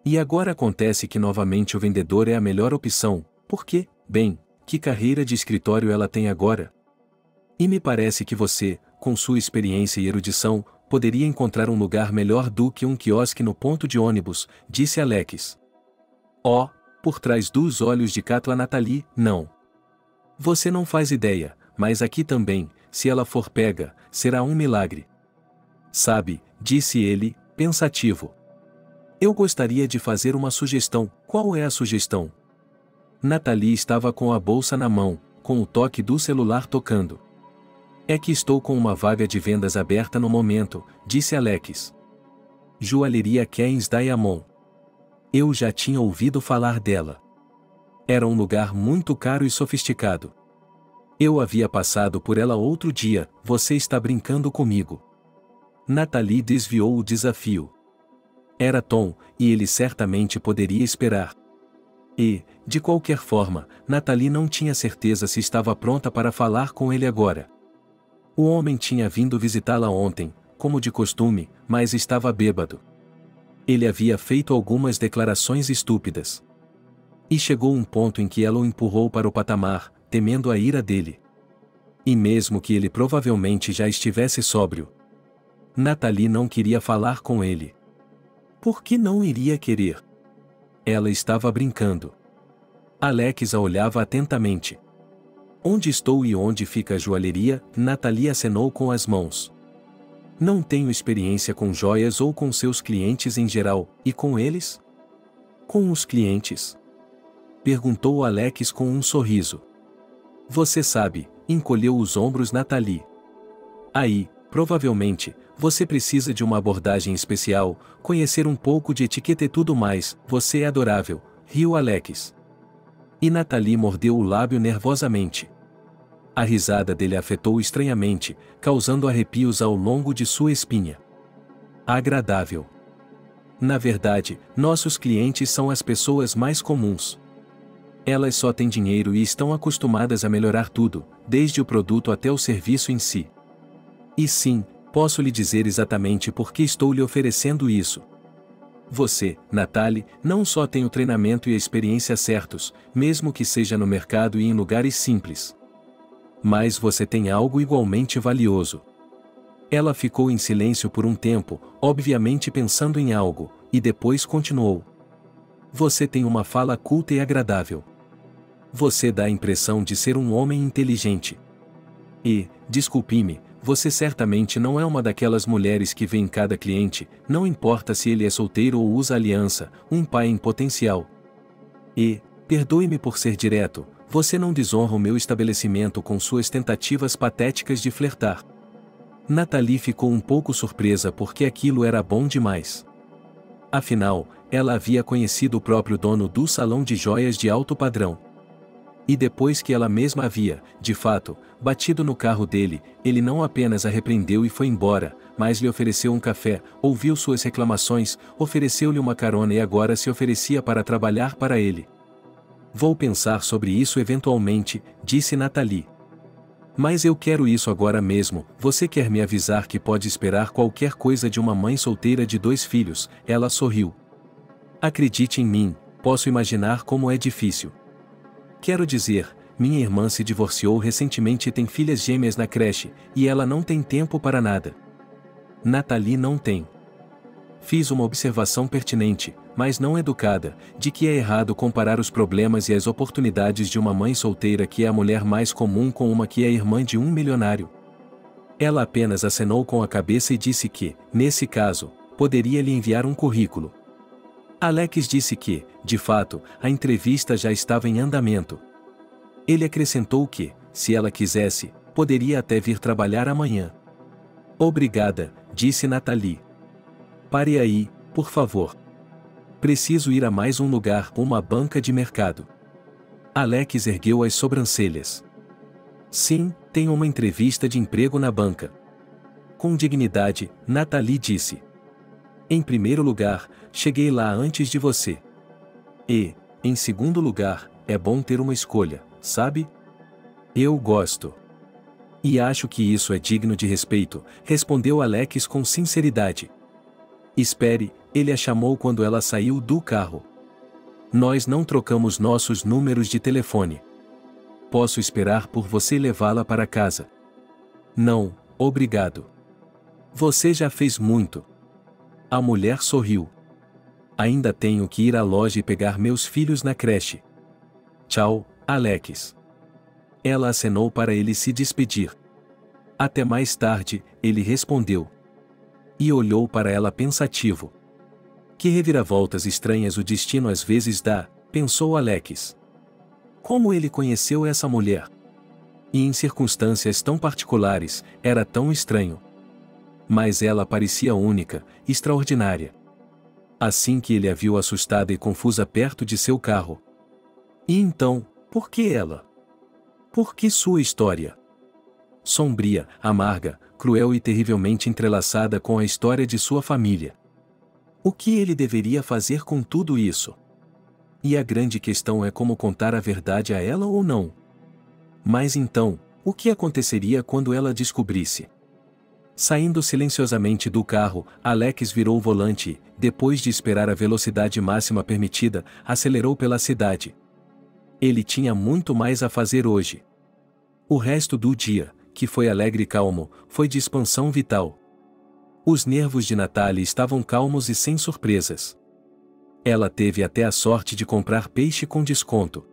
Speaker 1: E agora acontece que novamente o vendedor é a melhor opção, porque, bem, que carreira de escritório ela tem agora? E me parece que você, com sua experiência e erudição, poderia encontrar um lugar melhor do que um quiosque no ponto de ônibus, disse Alex. Oh, por trás dos olhos de Katla Natalie, não. Você não faz ideia, mas aqui também, se ela for pega, será um milagre. Sabe, disse ele, pensativo. Eu gostaria de fazer uma sugestão. Qual é a sugestão? Natalie estava com a bolsa na mão, com o toque do celular tocando. É que estou com uma vaga de vendas aberta no momento, disse Alex. Joalheria Keynes Diamond. Eu já tinha ouvido falar dela. Era um lugar muito caro e sofisticado. Eu havia passado por ela outro dia. Você está brincando comigo? Natalie desviou o desafio. Era Tom, e ele certamente poderia esperar. E, de qualquer forma, Natalie não tinha certeza se estava pronta para falar com ele agora. O homem tinha vindo visitá-la ontem, como de costume, mas estava bêbado. Ele havia feito algumas declarações estúpidas. E chegou um ponto em que ela o empurrou para o patamar, temendo a ira dele. E mesmo que ele provavelmente já estivesse sóbrio, Natalie não queria falar com ele. Por que não iria querer? ela estava brincando. Alex a olhava atentamente. Onde estou e onde fica a joalheria? Natalie acenou com as mãos. Não tenho experiência com joias ou com seus clientes em geral, e com eles? Com os clientes? Perguntou Alex com um sorriso. Você sabe, encolheu os ombros Natalie. Aí, provavelmente, você precisa de uma abordagem especial, conhecer um pouco de etiqueta e tudo mais, você é adorável, riu Alex. E Natalie mordeu o lábio nervosamente. A risada dele afetou estranhamente, causando arrepios ao longo de sua espinha. Agradável. Na verdade, nossos clientes são as pessoas mais comuns. Elas só têm dinheiro e estão acostumadas a melhorar tudo, desde o produto até o serviço em si. E sim, posso lhe dizer exatamente por que estou lhe oferecendo isso. Você, Natalie, não só tem o treinamento e a experiência certos, mesmo que seja no mercado e em lugares simples. Mas você tem algo igualmente valioso. Ela ficou em silêncio por um tempo, obviamente pensando em algo, e depois continuou. Você tem uma fala culta e agradável. Você dá a impressão de ser um homem inteligente. E, desculpe-me, você certamente não é uma daquelas mulheres que vê em cada cliente, não importa se ele é solteiro ou usa aliança, um pai em potencial. E, perdoe-me por ser direto, você não desonra o meu estabelecimento com suas tentativas patéticas de flertar. Natalie ficou um pouco surpresa porque aquilo era bom demais. Afinal, ela havia conhecido o próprio dono do salão de joias de alto padrão. E depois que ela mesma havia, de fato, batido no carro dele, ele não apenas a repreendeu e foi embora, mas lhe ofereceu um café, ouviu suas reclamações, ofereceu-lhe uma carona e agora se oferecia para trabalhar para ele. Vou pensar sobre isso eventualmente, disse Natalie. Mas eu quero isso agora mesmo, você quer me avisar que pode esperar qualquer coisa de uma mãe solteira de 2 filhos, ela sorriu. Acredite em mim, posso imaginar como é difícil. Quero dizer, minha irmã se divorciou recentemente e tem filhas gêmeas na creche, e ela não tem tempo para nada. Natalie não tem. Fiz uma observação pertinente, mas não educada, de que é errado comparar os problemas e as oportunidades de uma mãe solteira que é a mulher mais comum com uma que é irmã de um milionário. Ela apenas acenou com a cabeça e disse que, nesse caso, poderia lhe enviar um currículo. Alex disse que, de fato, a entrevista já estava em andamento. Ele acrescentou que, se ela quisesse, poderia até vir trabalhar amanhã. Obrigada, disse Natalie. Pare aí, por favor. Preciso ir a mais um lugar, uma banca de mercado. Alex ergueu as sobrancelhas. Sim, tenho uma entrevista de emprego na banca. Com dignidade, Natalie disse. Em primeiro lugar, cheguei lá antes de você. E, em segundo lugar, é bom ter uma escolha, sabe? Eu gosto. E acho que isso é digno de respeito, respondeu Alex com sinceridade. Espere, ele a chamou quando ela saiu do carro. Nós não trocamos nossos números de telefone. Posso esperar por você e levá-la para casa? Não, obrigado. Você já fez muito. A mulher sorriu. Ainda tenho que ir à loja e pegar meus filhos na creche. Tchau, Alex. Ela acenou para ele se despedir. Até mais tarde, ele respondeu. E olhou para ela pensativo. Que reviravoltas estranhas o destino às vezes dá, pensou Alex. Como ele conheceu essa mulher? E em circunstâncias tão particulares, era tão estranho. Mas ela parecia única, extraordinária. Assim que ele a viu assustada e confusa perto de seu carro. E então, por que ela? Por que sua história? Sombria, amarga, cruel e terrivelmente entrelaçada com a história de sua família. O que ele deveria fazer com tudo isso? E a grande questão é como contar a verdade a ela ou não. Mas então, o que aconteceria quando ela descobrisse? Saindo silenciosamente do carro, Alex virou o volante e, depois de esperar a velocidade máxima permitida, acelerou pela cidade. Ele tinha muito mais a fazer hoje. O resto do dia, que foi alegre e calmo, foi de expansão vital. Os nervos de Natalie estavam calmos e sem surpresas. Ela teve até a sorte de comprar peixe com desconto.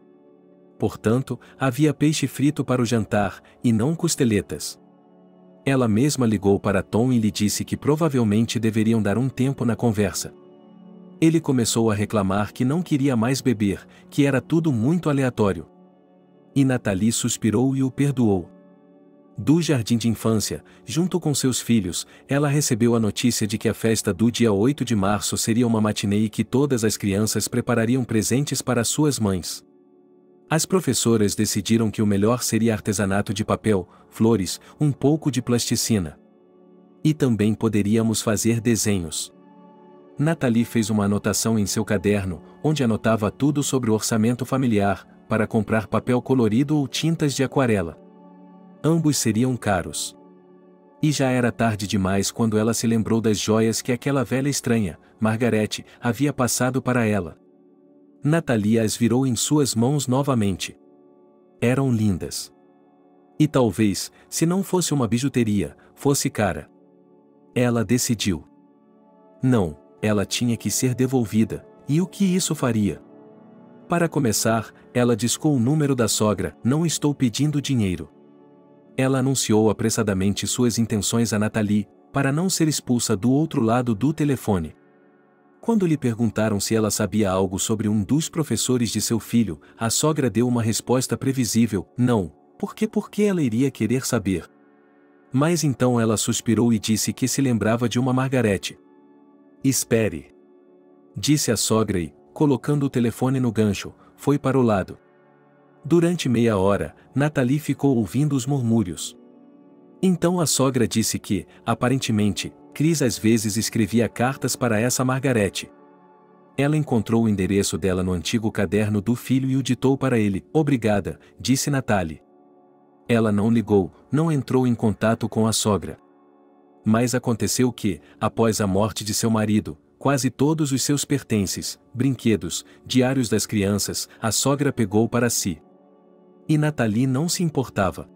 Speaker 1: Portanto, havia peixe frito para o jantar, e não costeletas. Ela mesma ligou para Tom e lhe disse que provavelmente deveriam dar um tempo na conversa. Ele começou a reclamar que não queria mais beber, que era tudo muito aleatório. E Nathalie suspirou e o perdoou. Do jardim de infância, junto com seus filhos, ela recebeu a notícia de que a festa do dia 8 de março seria uma matinê e que todas as crianças preparariam presentes para suas mães. As professoras decidiram que o melhor seria artesanato de papel, flores, um pouco de plasticina. E também poderíamos fazer desenhos. Nathalie fez uma anotação em seu caderno, onde anotava tudo sobre o orçamento familiar, para comprar papel colorido ou tintas de aquarela. Ambos seriam caros. E já era tarde demais quando ela se lembrou das joias que aquela velha estranha, Margarete, havia passado para ela. Nathalie as virou em suas mãos novamente. Eram lindas. E talvez, se não fosse uma bijuteria, fosse cara. Ela decidiu. Não, ela tinha que ser devolvida, e o que isso faria? Para começar, ela discou o número da sogra: "Não estou pedindo dinheiro." Ela anunciou apressadamente suas intenções a Nathalie, para não ser expulsa do outro lado do telefone. Quando lhe perguntaram se ela sabia algo sobre um dos professores de seu filho, a sogra deu uma resposta previsível: "Não, por que ela iria querer saber?" Mas então ela suspirou e disse que se lembrava de uma Margarete. "Espere," disse a sogra e, colocando o telefone no gancho, foi para o lado. Durante meia hora, Nathalie ficou ouvindo os murmúrios. Então a sogra disse que, aparentemente, Cris às vezes escrevia cartas para essa Margarete. Ela encontrou o endereço dela no antigo caderno do filho e o ditou para ele. "Obrigada," disse Nathalie. Ela não ligou, não entrou em contato com a sogra. Mas aconteceu que, após a morte de seu marido, quase todos os seus pertences, brinquedos, diários das crianças, a sogra pegou para si. E Nathalie não se importava.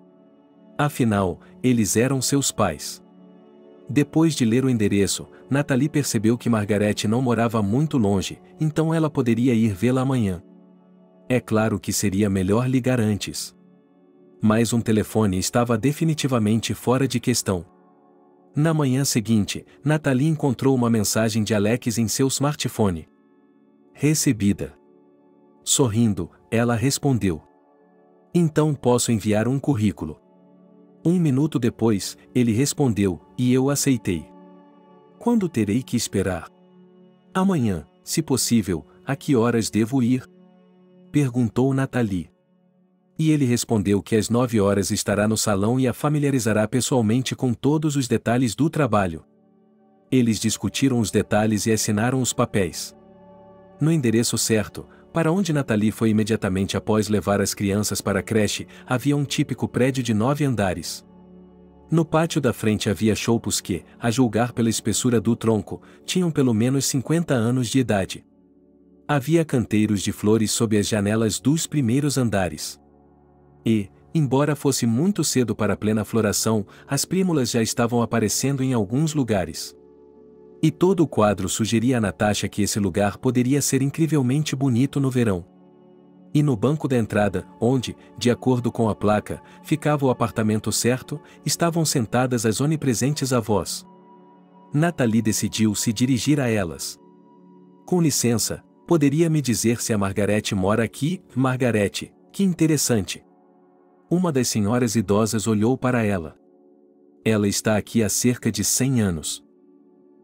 Speaker 1: Afinal, eles eram seus pais. Depois de ler o endereço, Nathalie percebeu que Margarete não morava muito longe, então ela poderia ir vê-la amanhã. É claro que seria melhor ligar antes. Mas um telefone estava definitivamente fora de questão. Na manhã seguinte, Nathalie encontrou uma mensagem de Alex em seu smartphone. "Recebida." Sorrindo, ela respondeu: "Então posso enviar um currículo." 1 minuto depois, ele respondeu: "E eu aceitei." "Quando terei que esperar?" "Amanhã, se possível. A que horas devo ir?" perguntou Nathalie. E ele respondeu que às 9 horas estará no salão e a familiarizará pessoalmente com todos os detalhes do trabalho. Eles discutiram os detalhes e assinaram os papéis. No endereço certo, para onde Nathalie foi imediatamente após levar as crianças para a creche, havia um típico prédio de 9 andares. No pátio da frente havia choupos que, a julgar pela espessura do tronco, tinham pelo menos 50 anos de idade. Havia canteiros de flores sob as janelas dos primeiros andares. E, embora fosse muito cedo para a plena floração, as prímulas já estavam aparecendo em alguns lugares. E todo o quadro sugeria a Natasha que esse lugar poderia ser incrivelmente bonito no verão. E no banco da entrada, onde, de acordo com a placa, ficava o apartamento certo, estavam sentadas as onipresentes avós. Nathalie decidiu se dirigir a elas. "Com licença, poderia me dizer se a Margarete mora aqui?" "Margarete, que interessante." Uma das senhoras idosas olhou para ela. "Ela está aqui há cerca de 100 anos.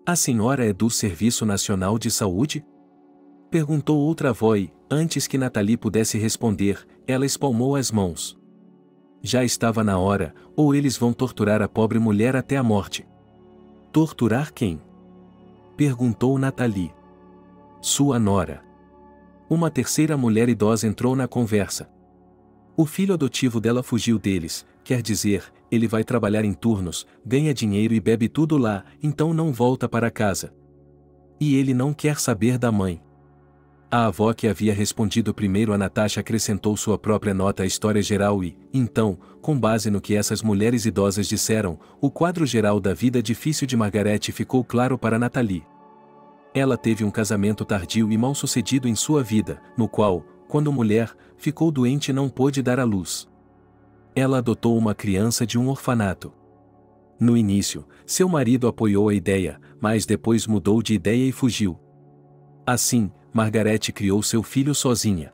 Speaker 1: "A senhora é do Serviço Nacional de Saúde?" perguntou outra avó e, antes que Nathalie pudesse responder, ela espalmou as mãos. Já estava na hora, ou eles vão torturar a pobre mulher até a morte. "Torturar quem?" perguntou Nathalie. "Sua nora." Uma terceira mulher idosa entrou na conversa. "O filho adotivo dela fugiu deles, quer dizer, ele vai trabalhar em turnos, ganha dinheiro e bebe tudo lá, então não volta para casa. E ele não quer saber da mãe." A avó que havia respondido primeiro a Natasha acrescentou sua própria nota à história geral e, então, com base no que essas mulheres idosas disseram, o quadro geral da vida difícil de Margarete ficou claro para Nathalie. Ela teve um casamento tardio e mal-sucedido em sua vida, no qual, quando mulher, ficou doente e não pôde dar à luz. Ela adotou uma criança de um orfanato. No início, seu marido apoiou a ideia, mas depois mudou de ideia e fugiu. Assim, Margaret criou seu filho sozinha.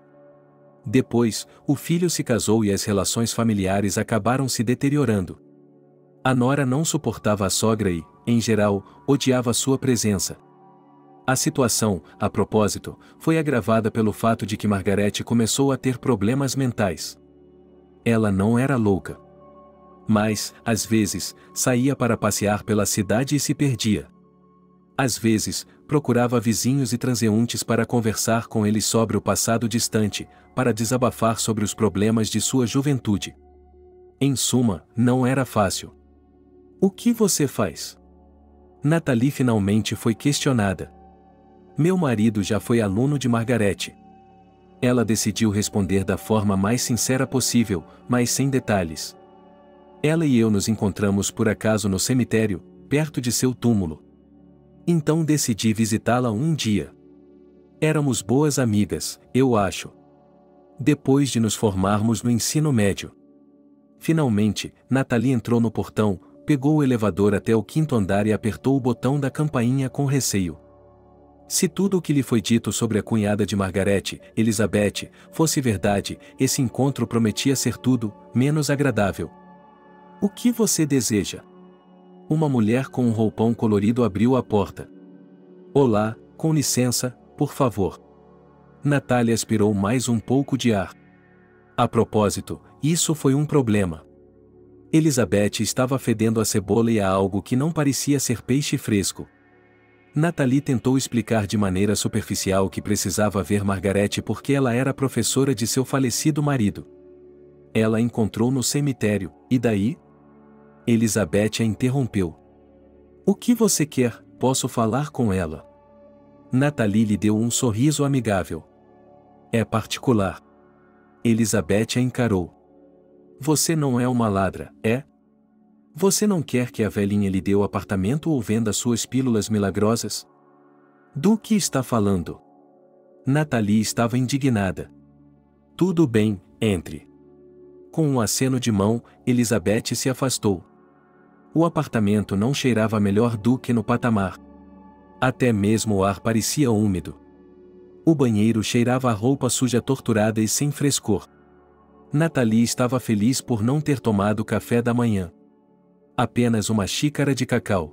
Speaker 1: Depois, o filho se casou e as relações familiares acabaram se deteriorando. A nora não suportava a sogra e, em geral, odiava sua presença. A situação, a propósito, foi agravada pelo fato de que Margaret começou a ter problemas mentais. Ela não era louca. Mas, às vezes, saía para passear pela cidade e se perdia. Às vezes, procurava vizinhos e transeuntes para conversar com eles sobre o passado distante, para desabafar sobre os problemas de sua juventude. Em suma, não era fácil. O que você faz? Nathalie finalmente foi questionada. Meu marido já foi aluno de Margaret. Ela decidiu responder da forma mais sincera possível, mas sem detalhes. Ela e eu nos encontramos por acaso no cemitério, perto de seu túmulo. Então decidi visitá-la um dia. Éramos boas amigas, eu acho. Depois de nos formarmos no ensino médio. Finalmente, Nathalie entrou no portão, pegou o elevador até o 5º andar e apertou o botão da campainha com receio. Se tudo o que lhe foi dito sobre a cunhada de Margaret, Elizabeth, fosse verdade, esse encontro prometia ser tudo, menos agradável. O que você deseja? Uma mulher com um roupão colorido abriu a porta. Olá, com licença, por favor. Natalia aspirou mais um pouco de ar. A propósito, isso foi um problema. Elizabeth estava fedendo a cebola e a algo que não parecia ser peixe fresco. Nathalie tentou explicar de maneira superficial que precisava ver Margaret porque ela era professora de seu falecido marido. Ela a encontrou no cemitério, e daí? Elizabeth a interrompeu. O que você quer? Posso falar com ela? Nathalie lhe deu um sorriso amigável. É particular. Elizabeth a encarou. Você não é uma ladra, é? Você não quer que a velhinha lhe dê o apartamento ou venda suas pílulas milagrosas? Do que está falando? Nathalie estava indignada. Tudo bem, entre. Com um aceno de mão, Elizabeth se afastou. O apartamento não cheirava melhor do que no patamar. Até mesmo o ar parecia úmido. O banheiro cheirava a roupa suja torturada e sem frescor. Nathalie estava feliz por não ter tomado café da manhã. Apenas uma xícara de cacau.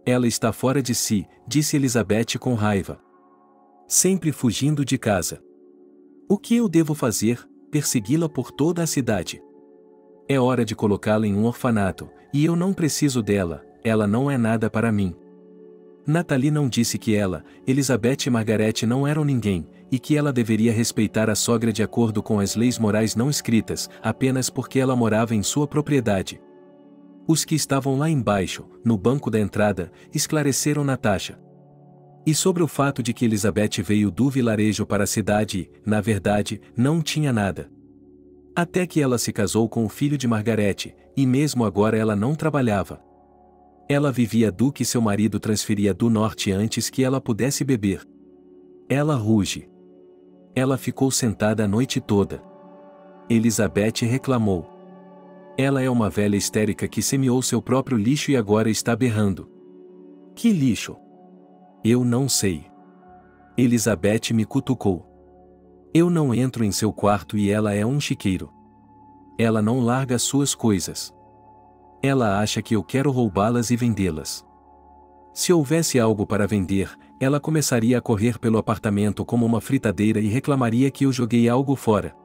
Speaker 1: Ela está fora de si, disse Elizabeth com raiva. Sempre fugindo de casa. O que eu devo fazer? Persegui-la por toda a cidade. É hora de colocá-la em um orfanato, e eu não preciso dela, ela não é nada para mim. Nathalie não disse que ela, Elizabeth e Margaret não eram ninguém, e que ela deveria respeitar a sogra de acordo com as leis morais não escritas, apenas porque ela morava em sua propriedade. Os que estavam lá embaixo, no banco da entrada, esclareceram Natasha. E sobre o fato de que Elizabeth veio do vilarejo para a cidade e, na verdade, não tinha nada. Até que ela se casou com o filho de Margaret, e mesmo agora ela não trabalhava. Ela vivia do que seu marido transferia do norte antes que ela pudesse beber. Ela ruge. Ela ficou sentada a noite toda. Elizabeth reclamou. Ela é uma velha histérica que semeou seu próprio lixo e agora está berrando. Que lixo? Eu não sei. Elizabeth me cutucou. Eu não entro em seu quarto e ela é um chiqueiro. Ela não larga suas coisas. Ela acha que eu quero roubá-las e vendê-las. Se houvesse algo para vender, ela começaria a correr pelo apartamento como uma fritadeira e reclamaria que eu joguei algo fora.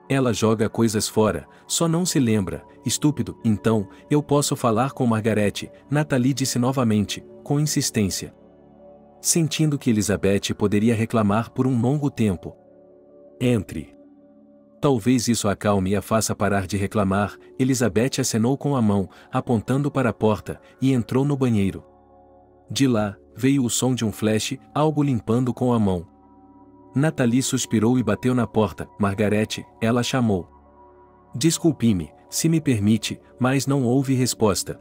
Speaker 1: Ela joga coisas fora, só não se lembra, estúpido. Então, eu posso falar com Margaret, Nathalie disse novamente, com insistência. Sentindo que Elizabeth poderia reclamar por um longo tempo. Entre. Talvez isso a acalme e a faça parar de reclamar. Elizabeth acenou com a mão, apontando para a porta, e entrou no banheiro. De lá, veio o som de um flash, algo limpando com a mão. Nathalie suspirou e bateu na porta. Margaret, ela chamou. Desculpe-me, se me permite, mas não houve resposta.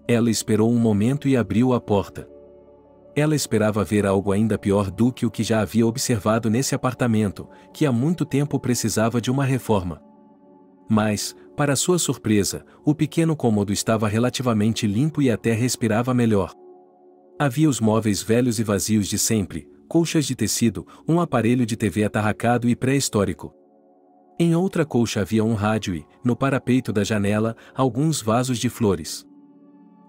Speaker 1: Ela esperou um momento e abriu a porta. Ela esperava ver algo ainda pior do que o que já havia observado nesse apartamento, que há muito tempo precisava de uma reforma. Mas, para sua surpresa, o pequeno cômodo estava relativamente limpo e até respirava melhor. Havia os móveis velhos e vazios de sempre, colchas de tecido, um aparelho de TV atarracado e pré-histórico. Em outra colcha havia um rádio e, no parapeito da janela, alguns vasos de flores.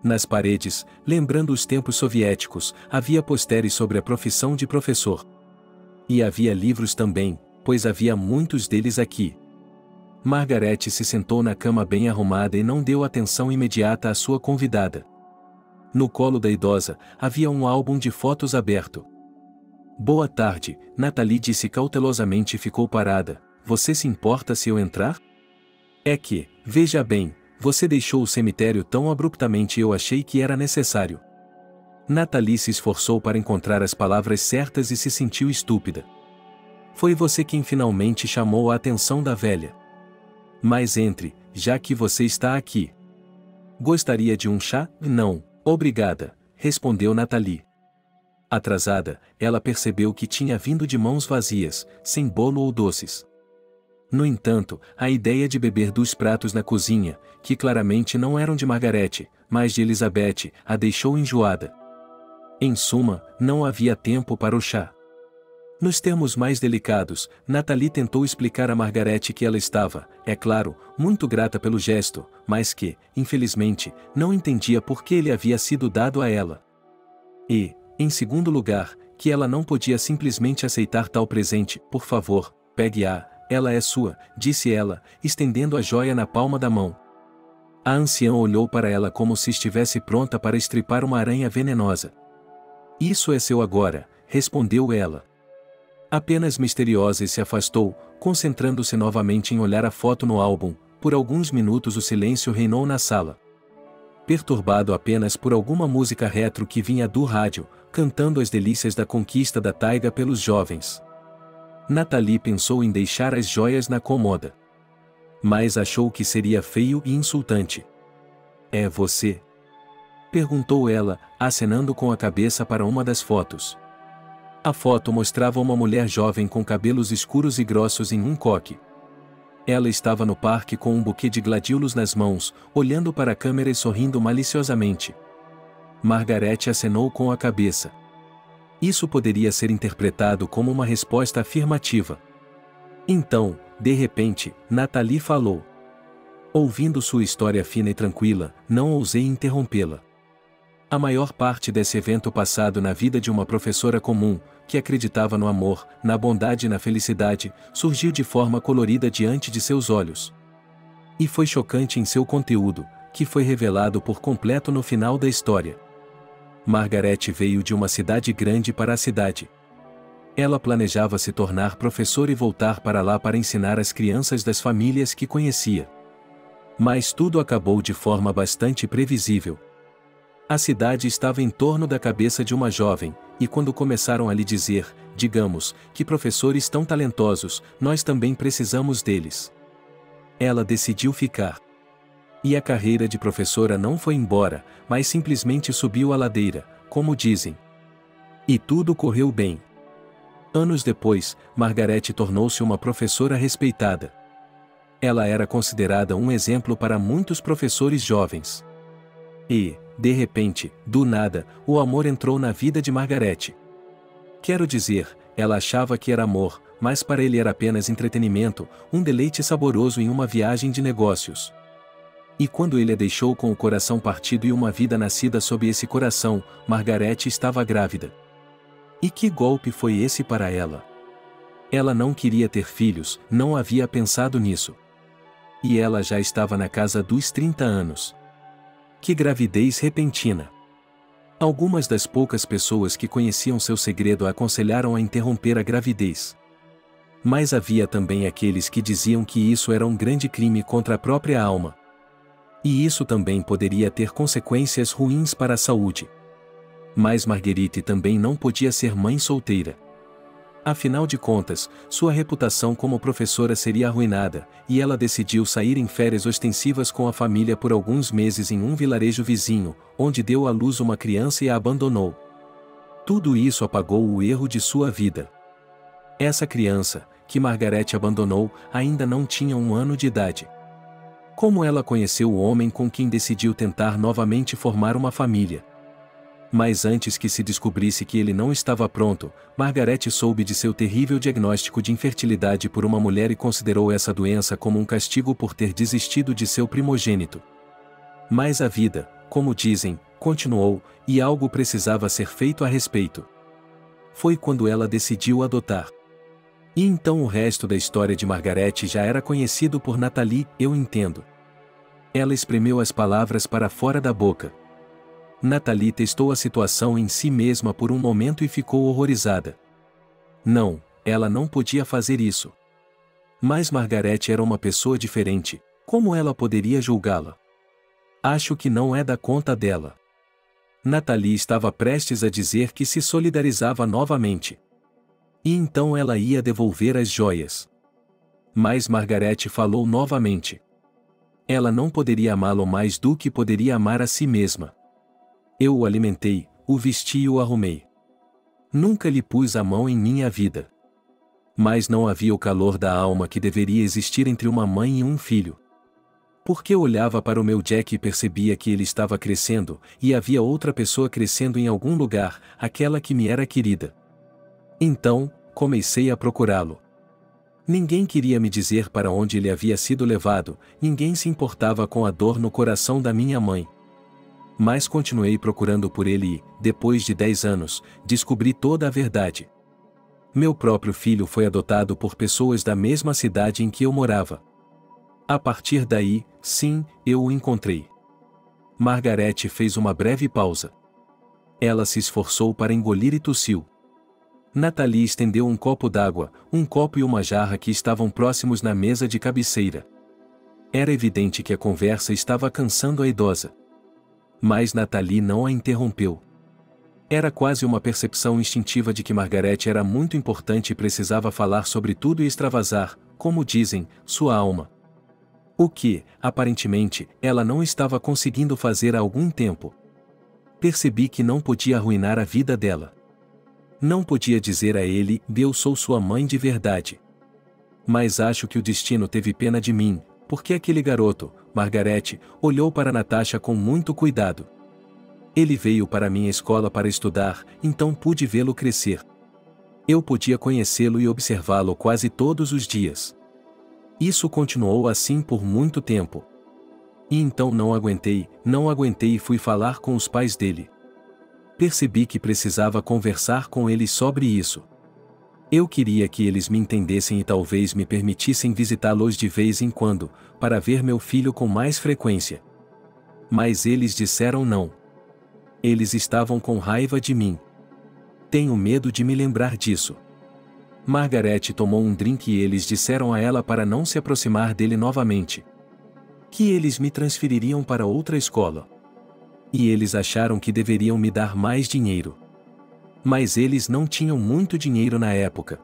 Speaker 1: Nas paredes, lembrando os tempos soviéticos, havia posteres sobre a profissão de professor. E havia livros também, pois havia muitos deles aqui. Margaret se sentou na cama bem arrumada e não deu atenção imediata à sua convidada. No colo da idosa, havia um álbum de fotos aberto. Boa tarde, Nathalie disse cautelosamente e ficou parada. Você se importa se eu entrar? É que, veja bem, você deixou o cemitério tão abruptamente e eu achei que era necessário. Nathalie se esforçou para encontrar as palavras certas e se sentiu estúpida. Foi você quem finalmente chamou a atenção da velha. Mas entre, já que você está aqui. Gostaria de um chá? Não, obrigada, respondeu Nathalie. Atrasada, ela percebeu que tinha vindo de mãos vazias, sem bolo ou doces. No entanto, a ideia de beber dos pratos na cozinha, que claramente não eram de Margaret, mas de Elizabeth, a deixou enjoada. Em suma, não havia tempo para o chá. Nos termos mais delicados, Nathalie tentou explicar a Margaret que ela estava, é claro, muito grata pelo gesto, mas que, infelizmente, não entendia por que ele havia sido dado a ela. E, em segundo lugar, que ela não podia simplesmente aceitar tal presente. Por favor, pegue-a, ela é sua, disse ela, estendendo a joia na palma da mão. A anciã olhou para ela como se estivesse pronta para estripar uma aranha venenosa. Isso é seu agora, respondeu ela. Apenas misteriosa e se afastou, concentrando-se novamente em olhar a foto no álbum. Por alguns minutos o silêncio reinou na sala. Perturbado apenas por alguma música retro que vinha do rádio, cantando as delícias da conquista da taiga pelos jovens. Nathalie pensou em deixar as joias na cômoda. Mas achou que seria feio e insultante. É você? Perguntou ela, acenando com a cabeça para uma das fotos. A foto mostrava uma mulher jovem com cabelos escuros e grossos em um coque. Ela estava no parque com um buquê de gladiolos nas mãos, olhando para a câmera e sorrindo maliciosamente. Margaret acenou com a cabeça. Isso poderia ser interpretado como uma resposta afirmativa. Então, de repente, Nathalie falou. Ouvindo sua história fina e tranquila, não ousei interrompê-la. A maior parte desse evento passado na vida de uma professora comum, que acreditava no amor, na bondade e na felicidade, surgiu de forma colorida diante de seus olhos. E foi chocante em seu conteúdo, que foi revelado por completo no final da história. Margaret veio de uma cidade grande para a cidade. Ela planejava se tornar professora e voltar para lá para ensinar as crianças das famílias que conhecia. Mas tudo acabou de forma bastante previsível. A cidade estava em torno da cabeça de uma jovem, e quando começaram a lhe dizer, digamos, que professores tão talentosos, nós também precisamos deles. Ela decidiu ficar. E a carreira de professora não foi embora, mas simplesmente subiu a ladeira, como dizem. E tudo correu bem. Anos depois, Margaret tornou-se uma professora respeitada. Ela era considerada um exemplo para muitos professores jovens. E, de repente, do nada, o amor entrou na vida de Margaret. Quero dizer, ela achava que era amor, mas para ele era apenas entretenimento, um deleite saboroso em uma viagem de negócios. E quando ele a deixou com o coração partido e uma vida nascida sob esse coração, Margaret estava grávida. E que golpe foi esse para ela? Ela não queria ter filhos, não havia pensado nisso. E ela já estava na casa dos 30 anos. Que gravidez repentina! Algumas das poucas pessoas que conheciam seu segredo a aconselharam a interromper a gravidez. Mas havia também aqueles que diziam que isso era um grande crime contra a própria alma. E isso também poderia ter consequências ruins para a saúde. Mas Marguerite também não podia ser mãe solteira. Afinal de contas, sua reputação como professora seria arruinada, e ela decidiu sair em férias ostensivas com a família por alguns meses em um vilarejo vizinho, onde deu à luz uma criança e a abandonou. Tudo isso apagou o erro de sua vida. Essa criança, que Margaret abandonou, ainda não tinha 1 ano de idade. Como ela conheceu o homem com quem decidiu tentar novamente formar uma família? Mas antes que se descobrisse que ele não estava pronto, Margaret soube de seu terrível diagnóstico de infertilidade por uma mulher e considerou essa doença como um castigo por ter desistido de seu primogênito. Mas a vida, como dizem, continuou, e algo precisava ser feito a respeito. Foi quando ela decidiu adotar. E então o resto da história de Margaret já era conhecido por Natalie, eu entendo. Ela espremeu as palavras para fora da boca. Natalie testou a situação em si mesma por um momento e ficou horrorizada. Não, ela não podia fazer isso. Mas Margaret era uma pessoa diferente, como ela poderia julgá-la? Acho que não é da conta dela. Natalie estava prestes a dizer que se solidarizava novamente. E então ela ia devolver as joias. Mas Margaret falou novamente. Ela não poderia amá-lo mais do que poderia amar a si mesma. Eu o alimentei, o vesti e o arrumei. Nunca lhe pus a mão em minha vida. Mas não havia o calor da alma que deveria existir entre uma mãe e um filho. Porque eu olhava para o meu Jack e percebia que ele estava crescendo, e havia outra pessoa crescendo em algum lugar, aquela que me era querida. Então, comecei a procurá-lo. Ninguém queria me dizer para onde ele havia sido levado, ninguém se importava com a dor no coração da minha mãe. Mas continuei procurando por ele e, depois de 10 anos, descobri toda a verdade. Meu próprio filho foi adotado por pessoas da mesma cidade em que eu morava. A partir daí, sim, eu o encontrei. Margaret fez uma breve pausa. Ela se esforçou para engolir e tossiu. Natalie estendeu um copo d'água, um copo e uma jarra que estavam próximos na mesa de cabeceira. Era evidente que a conversa estava cansando a idosa. Mas Natalie não a interrompeu. Era quase uma percepção instintiva de que Margaret era muito importante e precisava falar sobre tudo e extravasar, como dizem, sua alma. O que, aparentemente, ela não estava conseguindo fazer há algum tempo. Percebi que não podia arruinar a vida dela. Não podia dizer a ele, eu sou sua mãe de verdade. Mas acho que o destino teve pena de mim, porque aquele garoto, Margaret, olhou para Natasha com muito cuidado. Ele veio para minha escola para estudar, então pude vê-lo crescer. Eu podia conhecê-lo e observá-lo quase todos os dias. Isso continuou assim por muito tempo. E então não aguentei e fui falar com os pais dele. Percebi que precisava conversar com eles sobre isso. Eu queria que eles me entendessem e talvez me permitissem visitá-los de vez em quando, para ver meu filho com mais frequência. Mas eles disseram não. Eles estavam com raiva de mim. Tenho medo de me lembrar disso. Margaret tomou um drink e eles disseram a ela para não se aproximar dele novamente. Que eles me transfeririam para outra escola. E eles acharam que deveriam me dar mais dinheiro. Mas eles não tinham muito dinheiro na época.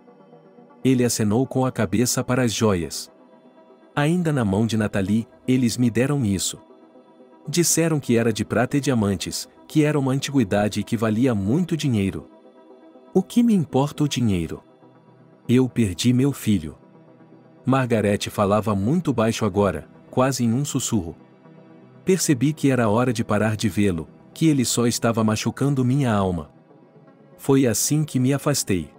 Speaker 1: Ele acenou com a cabeça para as joias. Ainda na mão de Natalie, eles me deram isso. Disseram que era de prata e diamantes, que era uma antiguidade e que valia muito dinheiro. O que me importa o dinheiro? Eu perdi meu filho. Margaret falava muito baixo agora, quase em um sussurro. Percebi que era hora de parar de vê-lo, que ele só estava machucando minha alma. Foi assim que me afastei.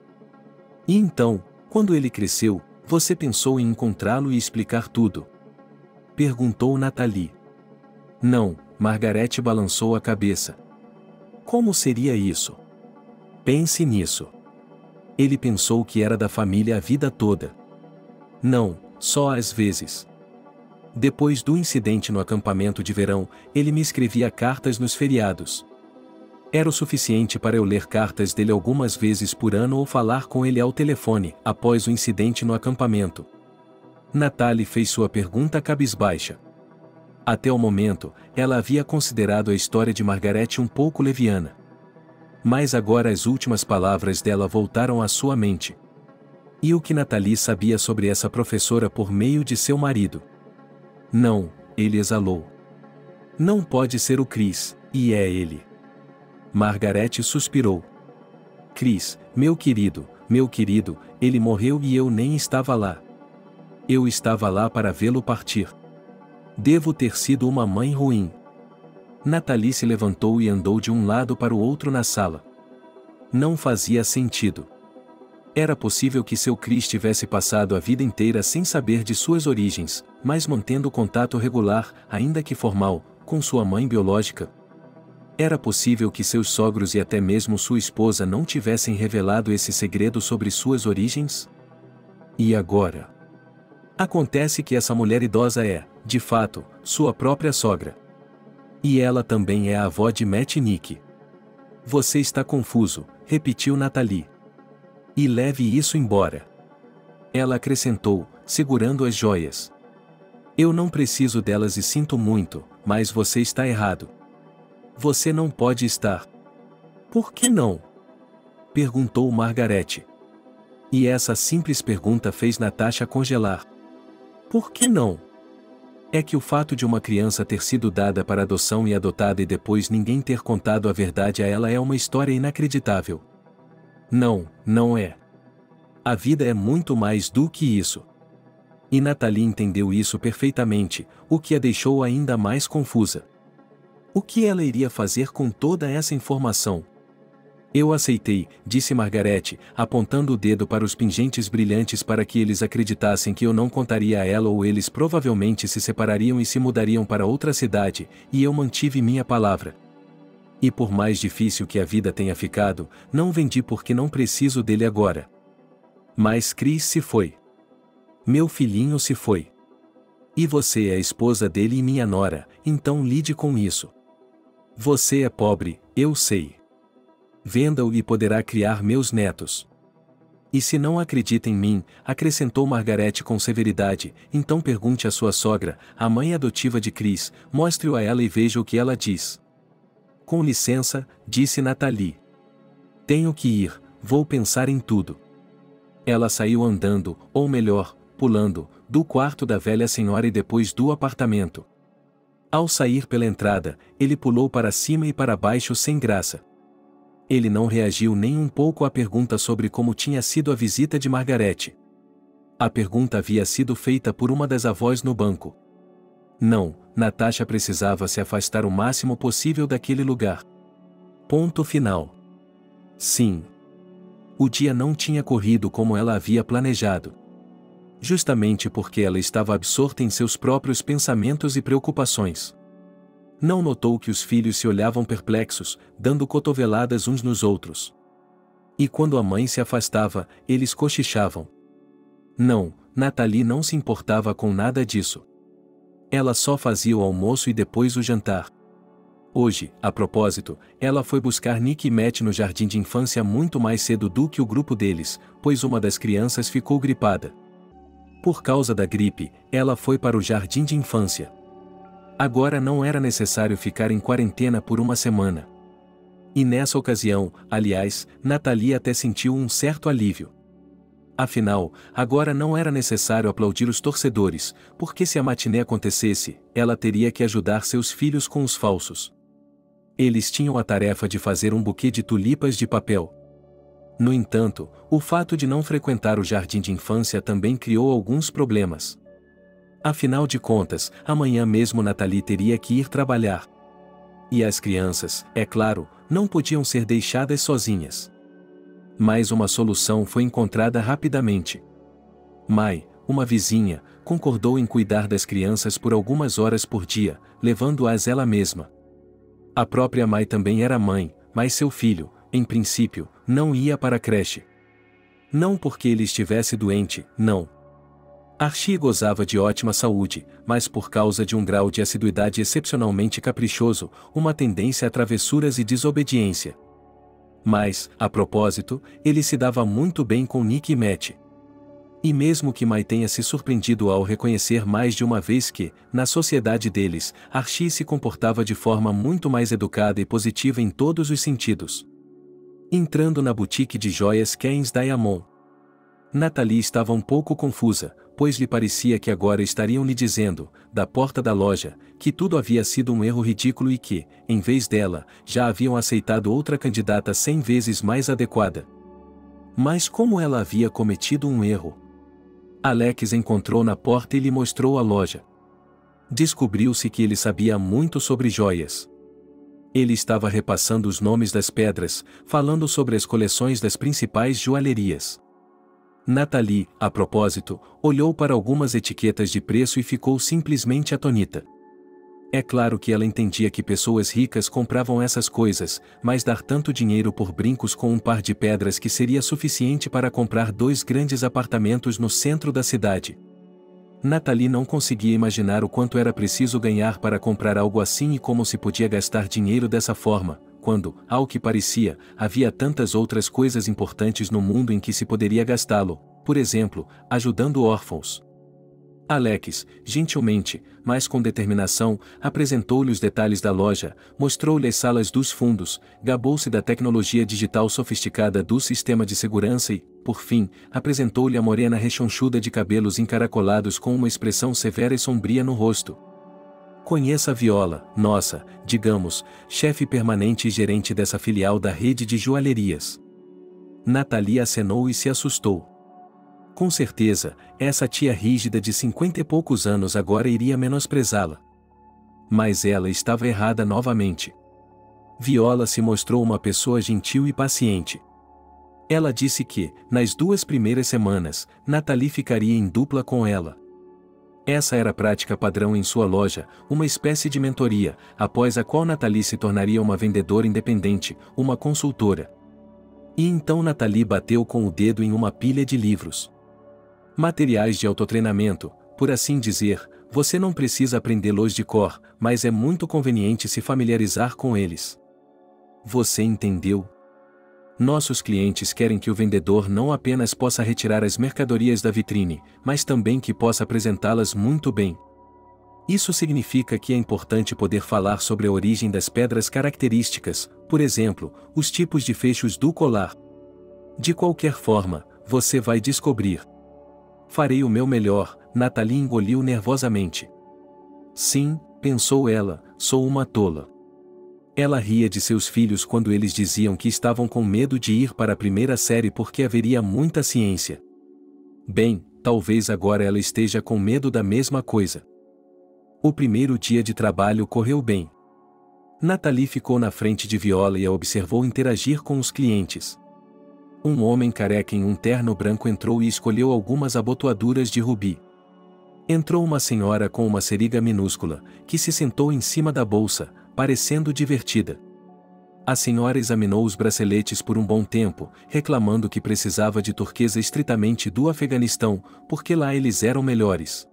Speaker 1: E então, quando ele cresceu, você pensou em encontrá-lo e explicar tudo? Perguntou Natalie. Não, Margaret balançou a cabeça. Como seria isso? Pense nisso. Ele pensou que era da família a vida toda. Não, só às vezes. Depois do incidente no acampamento de verão, ele me escrevia cartas nos feriados. Era o suficiente para eu ler cartas dele algumas vezes por ano ou falar com ele ao telefone, após o incidente no acampamento. Natalie fez sua pergunta cabisbaixa. Até o momento, ela havia considerado a história de Margaret um pouco leviana. Mas agora as últimas palavras dela voltaram à sua mente. E o que Natalie sabia sobre essa professora por meio de seu marido? Não, ele exalou. Não pode ser o Chris, e é ele. Margaret suspirou. Chris, meu querido, ele morreu e eu nem estava lá. Eu estava lá para vê-lo partir. Devo ter sido uma mãe ruim. Natalie se levantou e andou de um lado para o outro na sala. Não fazia sentido. Era possível que seu Chris tivesse passado a vida inteira sem saber de suas origens, mas mantendo contato regular, ainda que formal, com sua mãe biológica. Era possível que seus sogros e até mesmo sua esposa não tivessem revelado esse segredo sobre suas origens? E agora? Acontece que essa mulher idosa é, de fato, sua própria sogra. E ela também é a avó de Matt e Nick. Você está confuso, repetiu Natalie. E leve isso embora. Ela acrescentou, segurando as joias. Eu não preciso delas e sinto muito, mas você está errado. Você não pode estar. Por que não? Perguntou Margaret. E essa simples pergunta fez Natasha congelar. Por que não? É que o fato de uma criança ter sido dada para adoção e adotada e depois ninguém ter contado a verdade a ela é uma história inacreditável. Não, não é. A vida é muito mais do que isso. E Natalie entendeu isso perfeitamente, o que a deixou ainda mais confusa. O que ela iria fazer com toda essa informação? Eu aceitei, disse Margaret, apontando o dedo para os pingentes brilhantes para que eles acreditassem que eu não contaria a ela ou eles provavelmente se separariam e se mudariam para outra cidade, e eu mantive minha palavra. E por mais difícil que a vida tenha ficado, não vendi porque não preciso dele agora. Mas Chris se foi. Meu filhinho se foi. E você é a esposa dele e minha nora, então lide com isso. Você é pobre, eu sei. Venda-o e poderá criar meus netos. E se não acredita em mim, acrescentou Margaret com severidade, então pergunte à sua sogra, a mãe adotiva de Chris, mostre-o a ela e veja o que ela diz. Com licença, disse Natalie. Tenho que ir, vou pensar em tudo. Ela saiu andando, ou melhor, pulando, do quarto da velha senhora e depois do apartamento. Ao sair pela entrada, ele pulou para cima e para baixo sem graça. Ele não reagiu nem um pouco à pergunta sobre como tinha sido a visita de Margaret. A pergunta havia sido feita por uma das avós no banco. Não, Natasha precisava se afastar o máximo possível daquele lugar. Ponto final. Sim. O dia não tinha corrido como ela havia planejado. Justamente porque ela estava absorta em seus próprios pensamentos e preocupações. Não notou que os filhos se olhavam perplexos, dando cotoveladas uns nos outros. E quando a mãe se afastava, eles cochichavam. Não, Natalie não se importava com nada disso. Ela só fazia o almoço e depois o jantar. Hoje, a propósito, ela foi buscar Nick e Matt no jardim de infância muito mais cedo do que o grupo deles, pois uma das crianças ficou gripada. Por causa da gripe, ela foi para o jardim de infância. Agora não era necessário ficar em quarentena por uma semana. E nessa ocasião, aliás, Natalie até sentiu um certo alívio. Afinal, agora não era necessário aplaudir os torcedores, porque se a matinê acontecesse, ela teria que ajudar seus filhos com os falsos. Eles tinham a tarefa de fazer um buquê de tulipas de papel. No entanto, o fato de não frequentar o jardim de infância também criou alguns problemas. Afinal de contas, amanhã mesmo Natalie teria que ir trabalhar. E as crianças, é claro, não podiam ser deixadas sozinhas. Mas uma solução foi encontrada rapidamente. Mai, uma vizinha, concordou em cuidar das crianças por algumas horas por dia, levando-as ela mesma. A própria Mai também era mãe, mas seu filho, em princípio, não ia para a creche. Não porque ele estivesse doente, não. Archie gozava de ótima saúde, mas por causa de um grau de assiduidade excepcionalmente caprichoso, uma tendência a travessuras e desobediência. Mas, a propósito, ele se dava muito bem com Nick e Matt. E mesmo que Mai tenha se surpreendido ao reconhecer mais de uma vez que, na sociedade deles, Archie se comportava de forma muito mais educada e positiva em todos os sentidos. Entrando na boutique de joias Keynes Diamond. Nathalie estava um pouco confusa, pois lhe parecia que agora estariam lhe dizendo, da porta da loja, que tudo havia sido um erro ridículo e que, em vez dela, já haviam aceitado outra candidata 100 vezes mais adequada. Mas como ela havia cometido um erro? Alex encontrou na porta e lhe mostrou a loja. Descobriu-se que ele sabia muito sobre joias. Ele estava repassando os nomes das pedras, falando sobre as coleções das principais joalherias. Nathalie, a propósito, olhou para algumas etiquetas de preço e ficou simplesmente atônita. É claro que ela entendia que pessoas ricas compravam essas coisas, mas dar tanto dinheiro por brincos com um par de pedras que seria suficiente para comprar 2 grandes apartamentos no centro da cidade. Nathalie não conseguia imaginar o quanto era preciso ganhar para comprar algo assim e como se podia gastar dinheiro dessa forma, quando, ao que parecia, havia tantas outras coisas importantes no mundo em que se poderia gastá-lo, por exemplo, ajudando órfãos. Alex, gentilmente, mas com determinação, apresentou-lhe os detalhes da loja, mostrou-lhe as salas dos fundos, gabou-se da tecnologia digital sofisticada do sistema de segurança e, por fim, apresentou-lhe a morena rechonchuda de cabelos encaracolados com uma expressão severa e sombria no rosto. Conheça a Viola, nossa, digamos, chefe permanente e gerente dessa filial da rede de joalherias. Nathalie acenou e se assustou. Com certeza, essa tia rígida de 50 e poucos anos agora iria menosprezá-la. Mas ela estava errada novamente. Viola se mostrou uma pessoa gentil e paciente. Ela disse que, nas 2 primeiras semanas, Nathalie ficaria em dupla com ela. Essa era a prática padrão em sua loja, uma espécie de mentoria, após a qual Nathalie se tornaria uma vendedora independente, uma consultora. E então Nathalie bateu com o dedo em uma pilha de livros. Materiais de autotreinamento, por assim dizer, você não precisa aprendê-los de cor, mas é muito conveniente se familiarizar com eles. Você entendeu? Nossos clientes querem que o vendedor não apenas possa retirar as mercadorias da vitrine, mas também que possa apresentá-las muito bem. Isso significa que é importante poder falar sobre a origem das pedras características, por exemplo, os tipos de fechos do colar. De qualquer forma, você vai descobrir. Farei o meu melhor, Nathalie engoliu nervosamente. Sim, pensou ela, sou uma tola. Ela ria de seus filhos quando eles diziam que estavam com medo de ir para a primeira série porque haveria muita ciência. Bem, talvez agora ela esteja com medo da mesma coisa. O primeiro dia de trabalho correu bem. Nathalie ficou na frente de Viola e a observou interagir com os clientes. Um homem careca em um terno branco entrou e escolheu algumas abotoaduras de rubi. Entrou uma senhora com uma seriga minúscula, que se sentou em cima da bolsa, parecendo divertida. A senhora examinou os braceletes por um bom tempo, reclamando que precisava de turquesa estritamente do Afeganistão, porque lá eles eram melhores.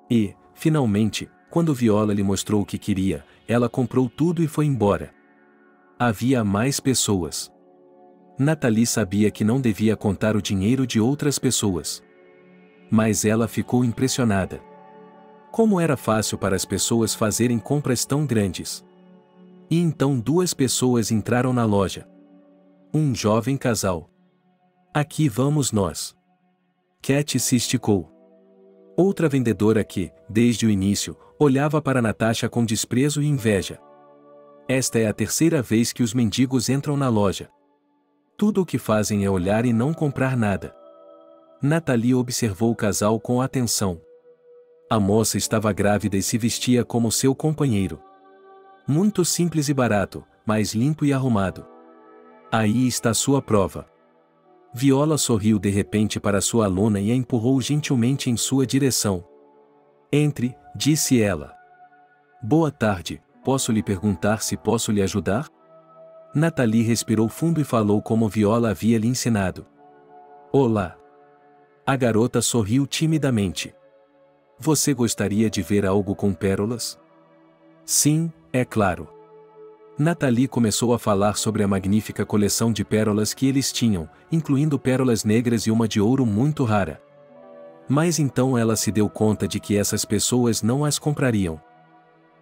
Speaker 1: E, finalmente, quando Viola lhe mostrou o que queria, ela comprou tudo e foi embora. Havia mais pessoas. Nathalie sabia que não devia contar o dinheiro de outras pessoas. Mas ela ficou impressionada. Como era fácil para as pessoas fazerem compras tão grandes. E então 2 pessoas entraram na loja. Um jovem casal. Aqui vamos nós. Cat se esticou. Outra vendedora que, desde o início, olhava para Natasha com desprezo e inveja. Esta é a 3ª vez que os mendigos entram na loja. Tudo o que fazem é olhar e não comprar nada. Nathalie observou o casal com atenção. A moça estava grávida e se vestia como seu companheiro. Muito simples e barato, mas limpo e arrumado. Aí está sua prova. Viola sorriu de repente para sua aluna e a empurrou gentilmente em sua direção. Entre, disse ela. Boa tarde, posso lhe perguntar se posso lhe ajudar? Nathalie respirou fundo e falou como Viola havia lhe ensinado. Olá. A garota sorriu timidamente. Você gostaria de ver algo com pérolas? Sim, é claro. Nathalie começou a falar sobre a magnífica coleção de pérolas que eles tinham, incluindo pérolas negras e uma de ouro muito rara. Mas então ela se deu conta de que essas pessoas não as comprariam.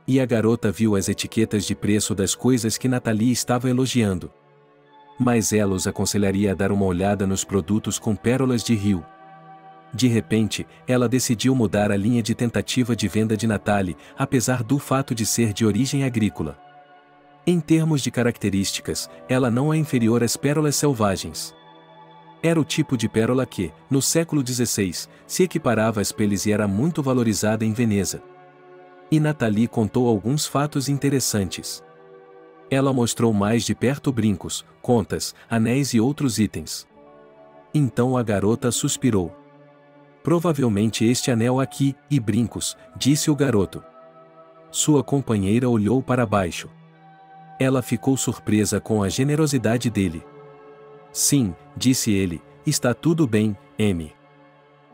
Speaker 1: E a garota viu as etiquetas de preço das coisas que Nathalie estava elogiando. Mas ela os aconselharia a dar uma olhada nos produtos com pérolas de rio. De repente, ela decidiu mudar a linha de tentativa de venda de Natalie, apesar do fato de ser de origem agrícola. Em termos de características, ela não é inferior às pérolas selvagens. Era o tipo de pérola que, no século XVI, se equiparava às peles e era muito valorizada em Veneza. E Natalie contou alguns fatos interessantes. Ela mostrou mais de perto brincos, contas, anéis e outros itens. Então a garota suspirou. Provavelmente este anel aqui, e brincos, disse o garoto. Sua companheira olhou para baixo. Ela ficou surpresa com a generosidade dele. Sim, disse ele, está tudo bem, M.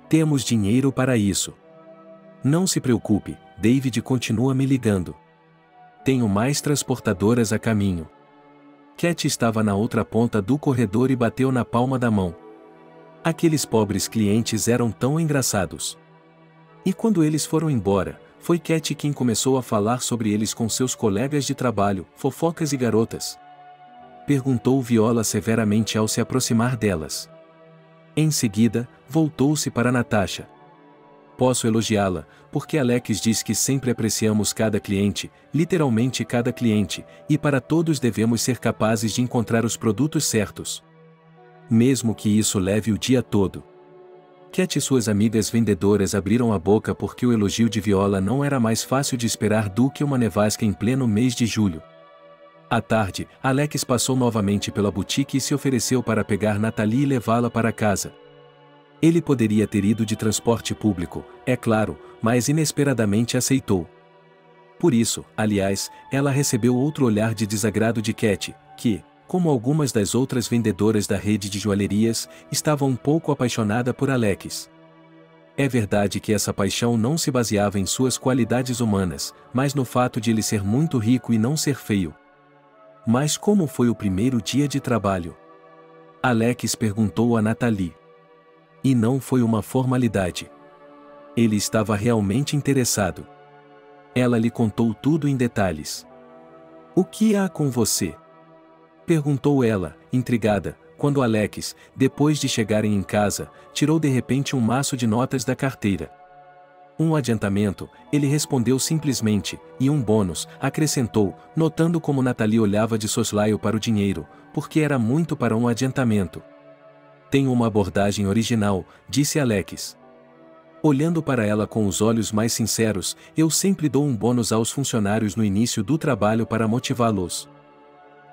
Speaker 1: Temos dinheiro para isso. Não se preocupe, David continua me ligando. Tenho mais transportadoras a caminho. Cat estava na outra ponta do corredor e bateu na palma da mão. Aqueles pobres clientes eram tão engraçados. E quando eles foram embora, foi Cat quem começou a falar sobre eles com seus colegas de trabalho, fofocas e garotas. Perguntou Viola severamente ao se aproximar delas. Em seguida, voltou-se para Natasha. Posso elogiá-la, porque Alex diz que sempre apreciamos cada cliente, literalmente cada cliente, e para todos devemos ser capazes de encontrar os produtos certos. Mesmo que isso leve o dia todo. Cat e suas amigas vendedoras abriram a boca porque o elogio de Viola não era mais fácil de esperar do que uma nevasca em pleno mês de julho. À tarde, Alex passou novamente pela boutique e se ofereceu para pegar Natalie e levá-la para casa. Ele poderia ter ido de transporte público, é claro, mas inesperadamente aceitou. Por isso, aliás, ela recebeu outro olhar de desagrado de Cat, que, como algumas das outras vendedoras da rede de joalherias, estava um pouco apaixonada por Alex. É verdade que essa paixão não se baseava em suas qualidades humanas, mas no fato de ele ser muito rico e não ser feio. Mas como foi o primeiro dia de trabalho? Alex perguntou a Natalie. E não foi uma formalidade. Ele estava realmente interessado. Ela lhe contou tudo em detalhes. O que há com você? Perguntou ela, intrigada, quando Alex, depois de chegarem em casa, tirou de repente um maço de notas da carteira. Um adiantamento, ele respondeu simplesmente, e um bônus, acrescentou, notando como Natalie olhava de soslaio para o dinheiro, porque era muito para um adiantamento. Tenho uma abordagem original, disse Alex. Olhando para ela com os olhos mais sinceros, eu sempre dou um bônus aos funcionários no início do trabalho para motivá-los.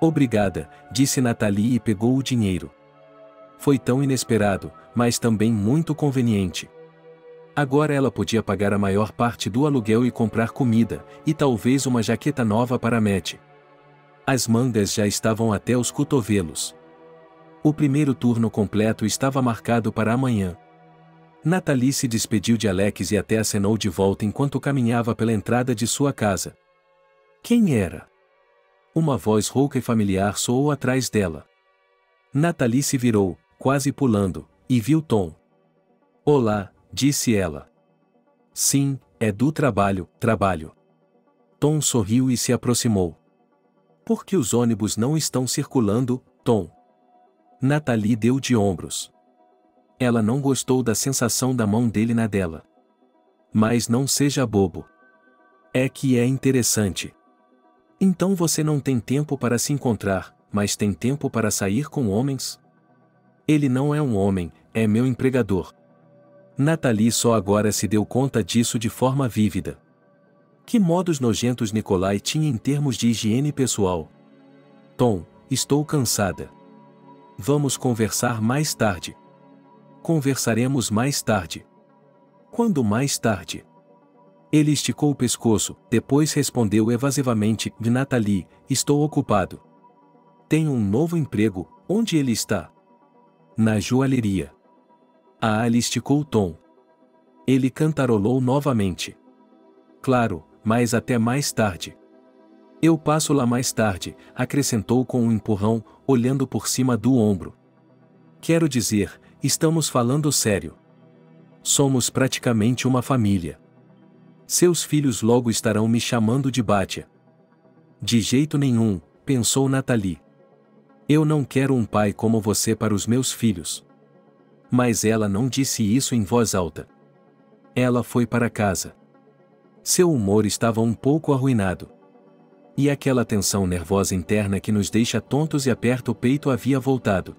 Speaker 1: Obrigada, disse Natalie e pegou o dinheiro. Foi tão inesperado, mas também muito conveniente. Agora ela podia pagar a maior parte do aluguel e comprar comida, e talvez uma jaqueta nova para Matt. As mangas já estavam até os cotovelos. O primeiro turno completo estava marcado para amanhã. Natalie se despediu de Alex e até acenou de volta enquanto caminhava pela entrada de sua casa. Quem era? Uma voz rouca e familiar soou atrás dela. Natalie se virou, quase pulando, e viu Tom. Olá, disse ela. Sim, é do trabalho. Tom sorriu e se aproximou. Por que os ônibus não estão circulando, Tom? Natalie deu de ombros. Ela não gostou da sensação da mão dele na dela. Mas não seja bobo. É que é interessante. Então você não tem tempo para se encontrar, mas tem tempo para sair com homens? Ele não é um homem, é meu empregador. Natalie só agora se deu conta disso de forma vívida. Que modos nojentos Nikolai tinha em termos de higiene pessoal. Tom, estou cansada. Vamos conversar mais tarde. Conversaremos mais tarde. Quando mais tarde? Ele esticou o pescoço, depois respondeu evasivamente, de Natalie, estou ocupado. Tenho um novo emprego, onde ele está? Na joalheria. Ele esticou o tom. Ele cantarolou novamente. Claro, mas até mais tarde. Eu passo lá mais tarde, acrescentou com um empurrão, olhando por cima do ombro. Quero dizer, estamos falando sério. Somos praticamente uma família. Seus filhos logo estarão me chamando de Batia. De jeito nenhum, pensou Natalie. Eu não quero um pai como você para os meus filhos. Mas ela não disse isso em voz alta. Ela foi para casa. Seu humor estava um pouco arruinado. E aquela tensão nervosa interna que nos deixa tontos e aperta o peito havia voltado.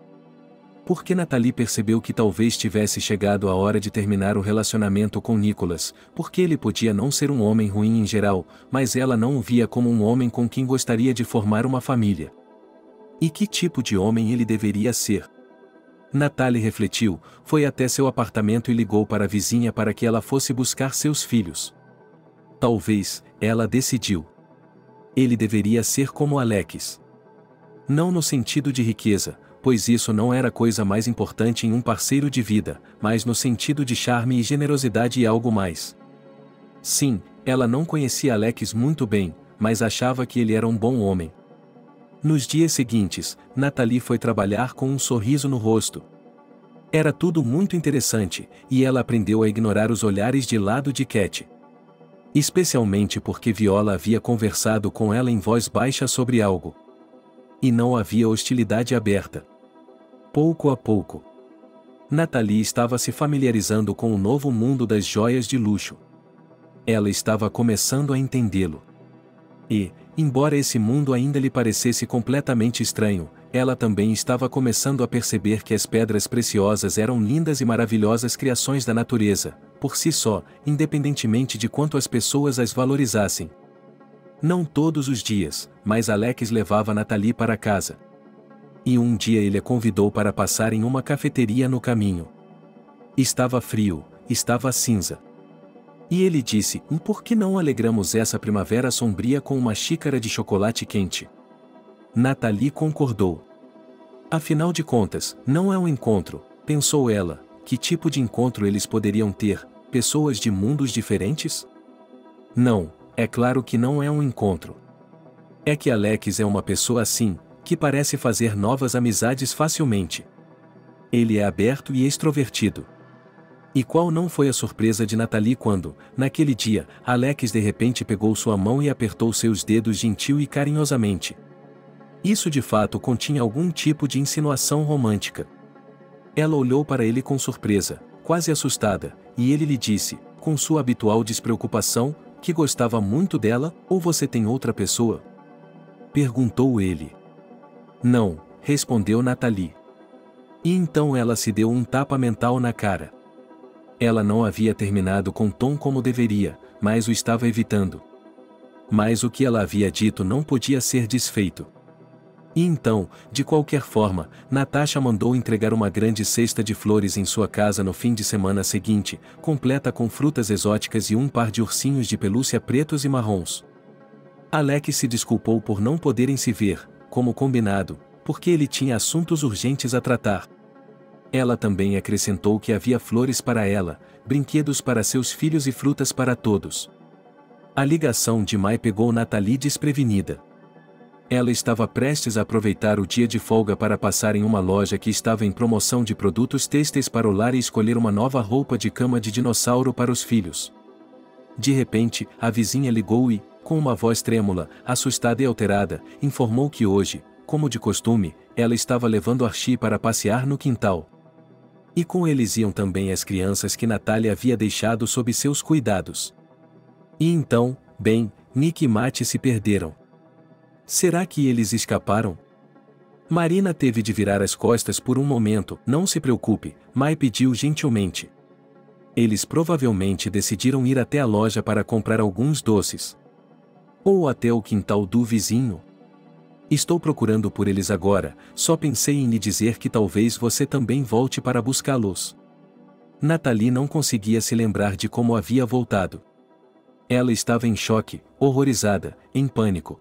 Speaker 1: Porque Natalie percebeu que talvez tivesse chegado a hora de terminar o relacionamento com Nicholas, porque ele podia não ser um homem ruim em geral, mas ela não o via como um homem com quem gostaria de formar uma família. E que tipo de homem ele deveria ser? Natalie refletiu, foi até seu apartamento e ligou para a vizinha para que ela fosse buscar seus filhos. Talvez, ela decidiu. Ele deveria ser como Alex. Não no sentido de riqueza, pois isso não era a coisa mais importante em um parceiro de vida, mas no sentido de charme e generosidade e algo mais. Sim, ela não conhecia Alex muito bem, mas achava que ele era um bom homem. Nos dias seguintes, Natalie foi trabalhar com um sorriso no rosto. Era tudo muito interessante, e ela aprendeu a ignorar os olhares de lado de Cat. Especialmente porque Viola havia conversado com ela em voz baixa sobre algo. E não havia hostilidade aberta. Pouco a pouco, Natalie estava se familiarizando com o novo mundo das joias de luxo. Ela estava começando a entendê-lo. E, embora esse mundo ainda lhe parecesse completamente estranho, ela também estava começando a perceber que as pedras preciosas eram lindas e maravilhosas criações da natureza, por si só, independentemente de quanto as pessoas as valorizassem. Não todos os dias, mas Alex levava Natalie para casa. E um dia ele a convidou para passar em uma cafeteria no caminho. Estava frio, estava cinza. E ele disse, por que não alegramos essa primavera sombria com uma xícara de chocolate quente? Natalie concordou. Afinal de contas, não é um encontro, pensou ela, que tipo de encontro eles poderiam ter, pessoas de mundos diferentes? Não, é claro que não é um encontro. É que Alex é uma pessoa assim, que parece fazer novas amizades facilmente. Ele é aberto e extrovertido. E qual não foi a surpresa de Natalie quando, naquele dia, Alex de repente pegou sua mão e apertou seus dedos gentil e carinhosamente. Isso de fato continha algum tipo de insinuação romântica. Ela olhou para ele com surpresa, quase assustada, e ele lhe disse, com sua habitual despreocupação, que gostava muito dela, ou você tem outra pessoa? Perguntou ele. Não, respondeu Natalie. E então ela se deu um tapa mental na cara. Ela não havia terminado com Tom como deveria, mas o estava evitando. Mas o que ela havia dito não podia ser desfeito. E então, de qualquer forma, Natasha mandou entregar uma grande cesta de flores em sua casa no fim de semana seguinte, completa com frutas exóticas e um par de ursinhos de pelúcia pretos e marrons. Alex se desculpou por não poderem se ver, como combinado, porque ele tinha assuntos urgentes a tratar. Ela também acrescentou que havia flores para ela, brinquedos para seus filhos e frutas para todos. A ligação de Mai pegou Natalie desprevenida. Ela estava prestes a aproveitar o dia de folga para passar em uma loja que estava em promoção de produtos têxteis para o lar e escolher uma nova roupa de cama de dinossauro para os filhos. De repente, a vizinha ligou e, com uma voz trêmula, assustada e alterada, informou que hoje, como de costume, ela estava levando Archie para passear no quintal. E com eles iam também as crianças que Natalie havia deixado sob seus cuidados. E então, bem, Nick e Matt se perderam. Será que eles escaparam? Marina teve de virar as costas por um momento. Não se preocupe, Mai pediu gentilmente. Eles provavelmente decidiram ir até a loja para comprar alguns doces. Ou até o quintal do vizinho. Estou procurando por eles agora, só pensei em lhe dizer que talvez você também volte para buscá-los. Natalie não conseguia se lembrar de como havia voltado. Ela estava em choque, horrorizada, em pânico.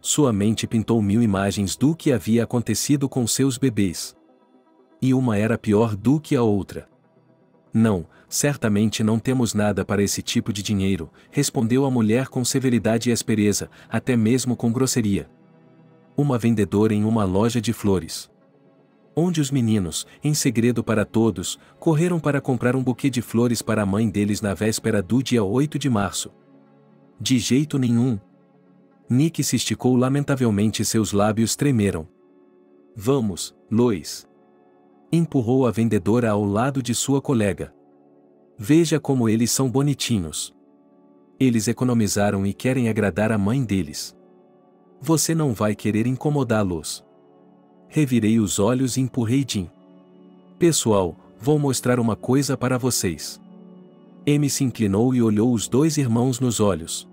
Speaker 1: Sua mente pintou mil imagens do que havia acontecido com seus bebês. E uma era pior do que a outra. Não, certamente não temos nada para esse tipo de dinheiro, respondeu a mulher com severidade e aspereza, até mesmo com grosseria. Uma vendedora em uma loja de flores. Onde os meninos, em segredo para todos, correram para comprar um buquê de flores para a mãe deles na véspera do dia 8 de março. De jeito nenhum. Nick se esticou lamentavelmente e seus lábios tremeram. Vamos, Lois. Empurrou a vendedora ao lado de sua colega. Veja como eles são bonitinhos. Eles economizaram e querem agradar a mãe deles. Você não vai querer incomodá-los. Revirei os olhos e empurrei Jim. Pessoal, vou mostrar uma coisa para vocês. Amy se inclinou e olhou os dois irmãos nos olhos.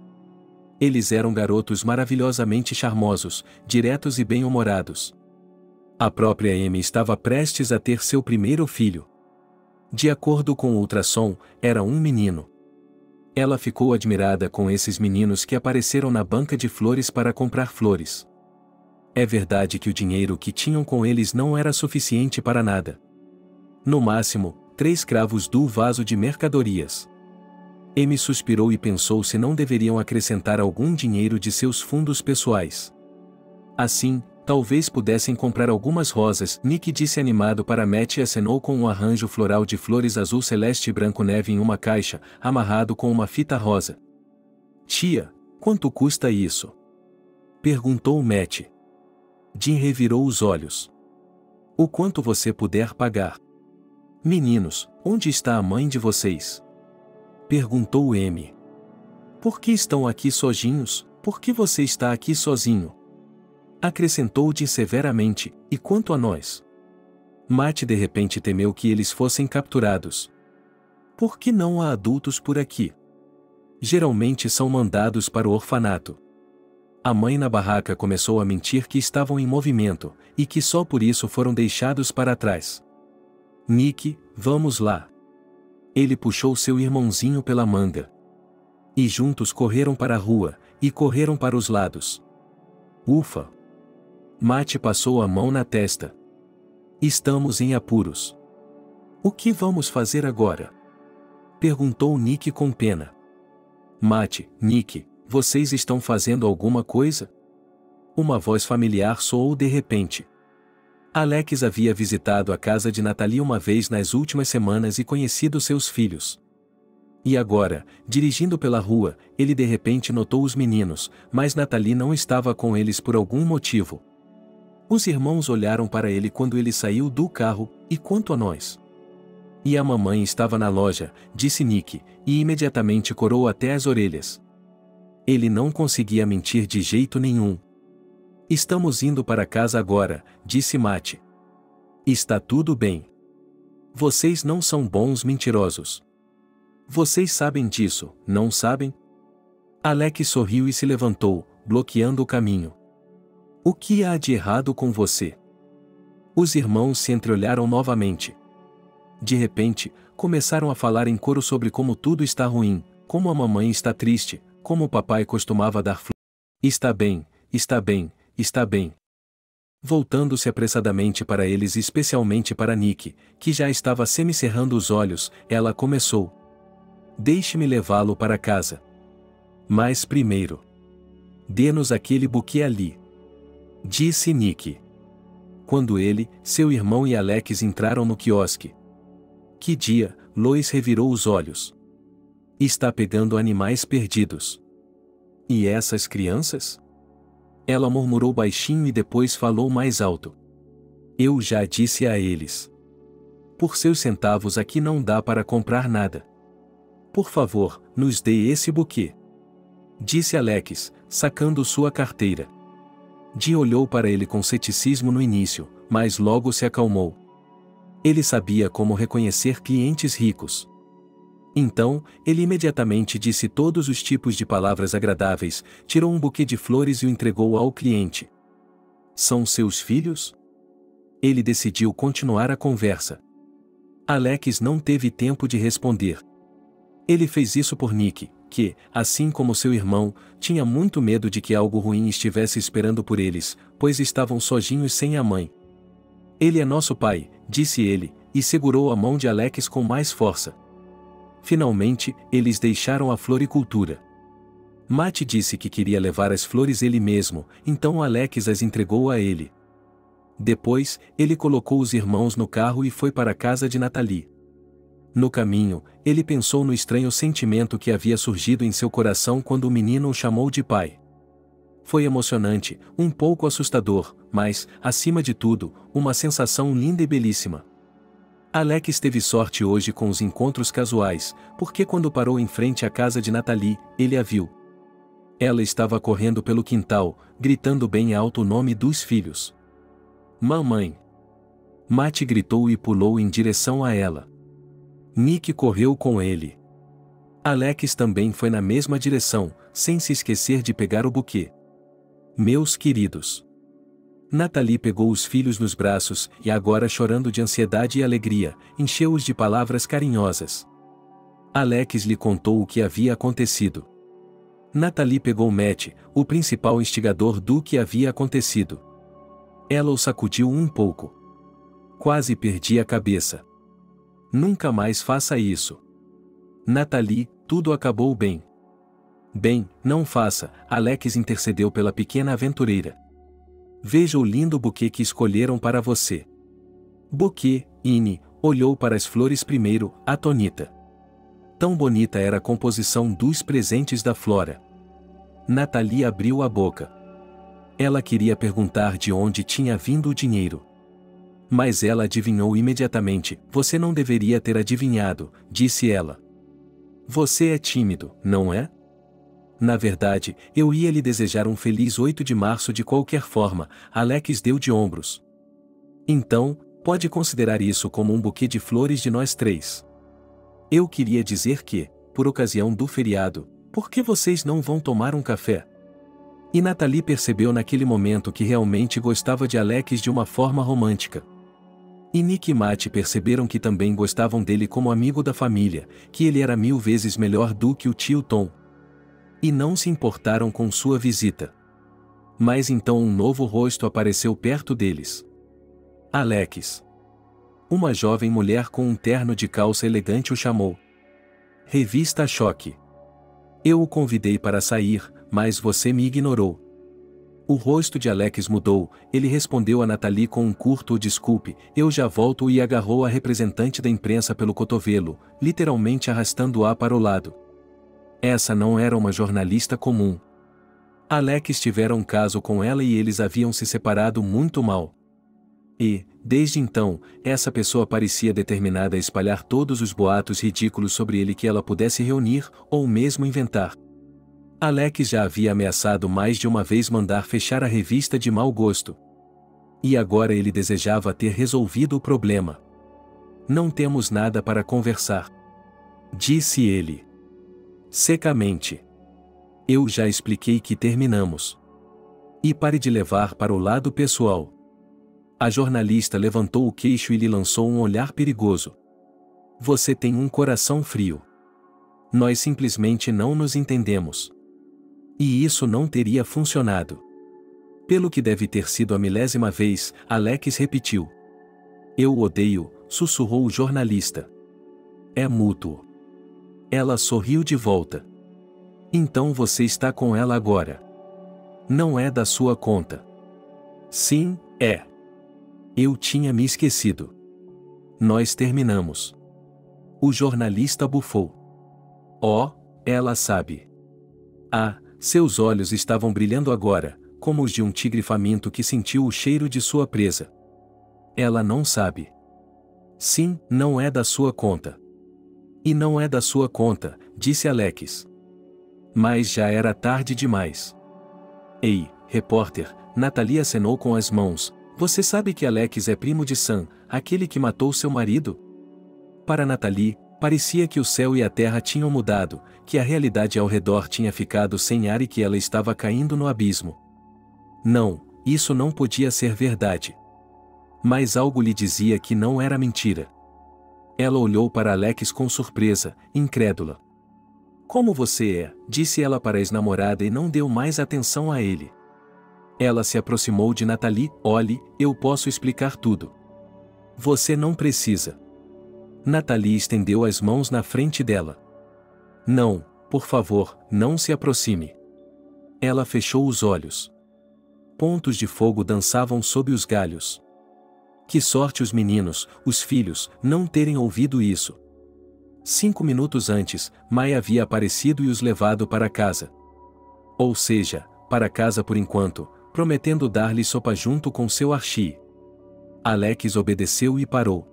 Speaker 1: Eles eram garotos maravilhosamente charmosos, diretos e bem-humorados. A própria Amy estava prestes a ter seu primeiro filho. De acordo com o ultrassom, era um menino. Ela ficou admirada com esses meninos que apareceram na banca de flores para comprar flores. É verdade que o dinheiro que tinham com eles não era suficiente para nada. No máximo, 3 cravos do vaso de mercadorias. Amy suspirou e pensou se não deveriam acrescentar algum dinheiro de seus fundos pessoais. Assim, talvez pudessem comprar algumas rosas. Nick disse animado para Matt e acenou com um arranjo floral de flores azul celeste e branco neve em uma caixa, amarrado com uma fita rosa. Tia, quanto custa isso? Perguntou Matt. Jim revirou os olhos. O quanto você puder pagar. Meninos, onde está a mãe de vocês? Perguntou Amy. Por que estão aqui sozinhos? Por que você está aqui sozinho? Acrescentou Jim severamente, e quanto a nós? Matt de repente temeu que eles fossem capturados. Por que não há adultos por aqui? Geralmente são mandados para o orfanato. A mãe na barraca começou a mentir que estavam em movimento, e que só por isso foram deixados para trás. Nick, vamos lá. Ele puxou seu irmãozinho pela manga. E juntos correram para a rua, e correram para os lados. Ufa! Matt passou a mão na testa. Estamos em apuros. O que vamos fazer agora? Perguntou Nick com pena. Matt, Nick, vocês estão fazendo alguma coisa? Uma voz familiar soou de repente. Alex havia visitado a casa de Natalie uma vez nas últimas semanas e conhecido seus filhos. E agora, dirigindo pela rua, ele de repente notou os meninos, mas Natalie não estava com eles por algum motivo. Os irmãos olharam para ele quando ele saiu do carro, e quanto a nós? E a mamãe estava na loja, disse Nick, e imediatamente corou até as orelhas. Ele não conseguia mentir de jeito nenhum. Estamos indo para casa agora, disse Matt. Está tudo bem. Vocês não são bons mentirosos. Vocês sabem disso, não sabem? Alex sorriu e se levantou, bloqueando o caminho. O que há de errado com você? Os irmãos se entreolharam novamente. De repente, começaram a falar em coro sobre como tudo está ruim, como a mamãe está triste, como o papai costumava dar flores. Está bem, está bem, está bem. Voltando-se apressadamente para eles e especialmente para Nick, que já estava semicerrando os olhos, ela começou. Deixe-me levá-lo para casa. Mas primeiro. Dê-nos aquele buquê ali. Disse Nick. Quando ele, seu irmão e Alex entraram no quiosque. Que dia, Lois revirou os olhos. Está pegando animais perdidos. E essas crianças? Ela murmurou baixinho e depois falou mais alto. Eu já disse a eles. Por seus centavos aqui não dá para comprar nada. Por favor, nos dê esse buquê. Disse Alex, sacando sua carteira. Jim olhou para ele com ceticismo no início, mas logo se acalmou. Ele sabia como reconhecer clientes ricos. Então, ele imediatamente disse todos os tipos de palavras agradáveis, tirou um buquê de flores e o entregou ao cliente. São seus filhos? Ele decidiu continuar a conversa. Alex não teve tempo de responder. Ele fez isso por Nick, que, assim como seu irmão, tinha muito medo de que algo ruim estivesse esperando por eles, pois estavam sozinhos sem a mãe. Ele é nosso pai, disse ele, e segurou a mão de Alex com mais força. Finalmente, eles deixaram a floricultura. Matt disse que queria levar as flores ele mesmo, então Alex as entregou a ele. Depois, ele colocou os irmãos no carro e foi para a casa de Natalie. No caminho, ele pensou no estranho sentimento que havia surgido em seu coração quando o menino o chamou de pai. Foi emocionante, um pouco assustador, mas, acima de tudo, uma sensação linda e belíssima. Alex teve sorte hoje com os encontros casuais, porque quando parou em frente à casa de Nathalie, ele a viu. Ela estava correndo pelo quintal, gritando bem alto o nome dos filhos. Mamãe! Matt gritou e pulou em direção a ela. Nick correu com ele. Alex também foi na mesma direção, sem se esquecer de pegar o buquê. Meus queridos! Nathalie pegou os filhos nos braços e agora chorando de ansiedade e alegria, encheu-os de palavras carinhosas. Alex lhe contou o que havia acontecido. Nathalie pegou Matt, o principal instigador do que havia acontecido. Ela o sacudiu um pouco. Quase perdi a cabeça. Nunca mais faça isso. Nathalie, tudo acabou bem. Bem, não faça, Alex intercedeu pela pequena aventureira. Veja o lindo buquê que escolheram para você. Buquê, Ine, olhou para as flores primeiro, atônita. Tão bonita era a composição dos presentes da Flora. Nathalie abriu a boca. Ela queria perguntar de onde tinha vindo o dinheiro. Mas ela adivinhou imediatamente. Você não deveria ter adivinhado, disse ela. Você é tímido, não é? Na verdade, eu ia lhe desejar um feliz 8 de março de qualquer forma, Alex deu de ombros. Então, pode considerar isso como um buquê de flores de nós três. Eu queria dizer que, por ocasião do feriado, por que vocês não vão tomar um café? E Nathalie percebeu naquele momento que realmente gostava de Alex de uma forma romântica. E Nick e Matt perceberam que também gostavam dele como amigo da família, que ele era 1000 vezes melhor do que o tio Tom. E não se importaram com sua visita. Mas então um novo rosto apareceu perto deles. Alex. Uma jovem mulher com um terno de calça elegante o chamou. Revista Choque. Eu o convidei para sair, mas você me ignorou. O rosto de Alex mudou, ele respondeu a Nathalie com um curto desculpe, eu já volto e agarrou a representante da imprensa pelo cotovelo, literalmente arrastando-a para o lado. Essa não era uma jornalista comum. Alex tivera um caso com ela e eles haviam se separado muito mal. E, desde então, essa pessoa parecia determinada a espalhar todos os boatos ridículos sobre ele que ela pudesse reunir, ou mesmo inventar. Alex já havia ameaçado mais de uma vez mandar fechar a revista de mau gosto. E agora ele desejava ter resolvido o problema. Não temos nada para conversar. Disse ele. Secamente. Eu já expliquei que terminamos. E pare de levar para o lado pessoal. A jornalista levantou o queixo e lhe lançou um olhar perigoso. Você tem um coração frio. Nós simplesmente não nos entendemos. E isso não teria funcionado. Pelo que deve ter sido a milésima vez, Alex repetiu. Eu o odeio, sussurrou o jornalista. É mútuo. Ela sorriu de volta. Então você está com ela agora. Não é da sua conta. Sim, é. Eu tinha me esquecido. Nós terminamos. O jornalista bufou. Oh, ela sabe. Ah, seus olhos estavam brilhando agora, como os de um tigre faminto que sentiu o cheiro de sua presa. Ela não sabe. Sim, não é da sua conta. E não é da sua conta, disse Alex. Mas já era tarde demais. Ei, repórter, Nathalie acenou com as mãos. Você sabe que Alex é primo de Sam, aquele que matou seu marido? Para Nathalie, parecia que o céu e a terra tinham mudado, que a realidade ao redor tinha ficado sem ar e que ela estava caindo no abismo. Não, isso não podia ser verdade. Mas algo lhe dizia que não era mentira. Ela olhou para Alex com surpresa, incrédula. Como você é, disse ela para a ex-namorada e não deu mais atenção a ele. Ela se aproximou de Nathalie. Olhe, eu posso explicar tudo. Você não precisa. Nathalie estendeu as mãos na frente dela. Não, por favor, não se aproxime. Ela fechou os olhos. Pontos de fogo dançavam sob os galhos. Que sorte os meninos, os filhos, não terem ouvido isso. 5 minutos antes, Mai havia aparecido e os levado para casa. Ou seja, para casa por enquanto, prometendo dar-lhe sopa junto com seu Archie. Alex obedeceu e parou.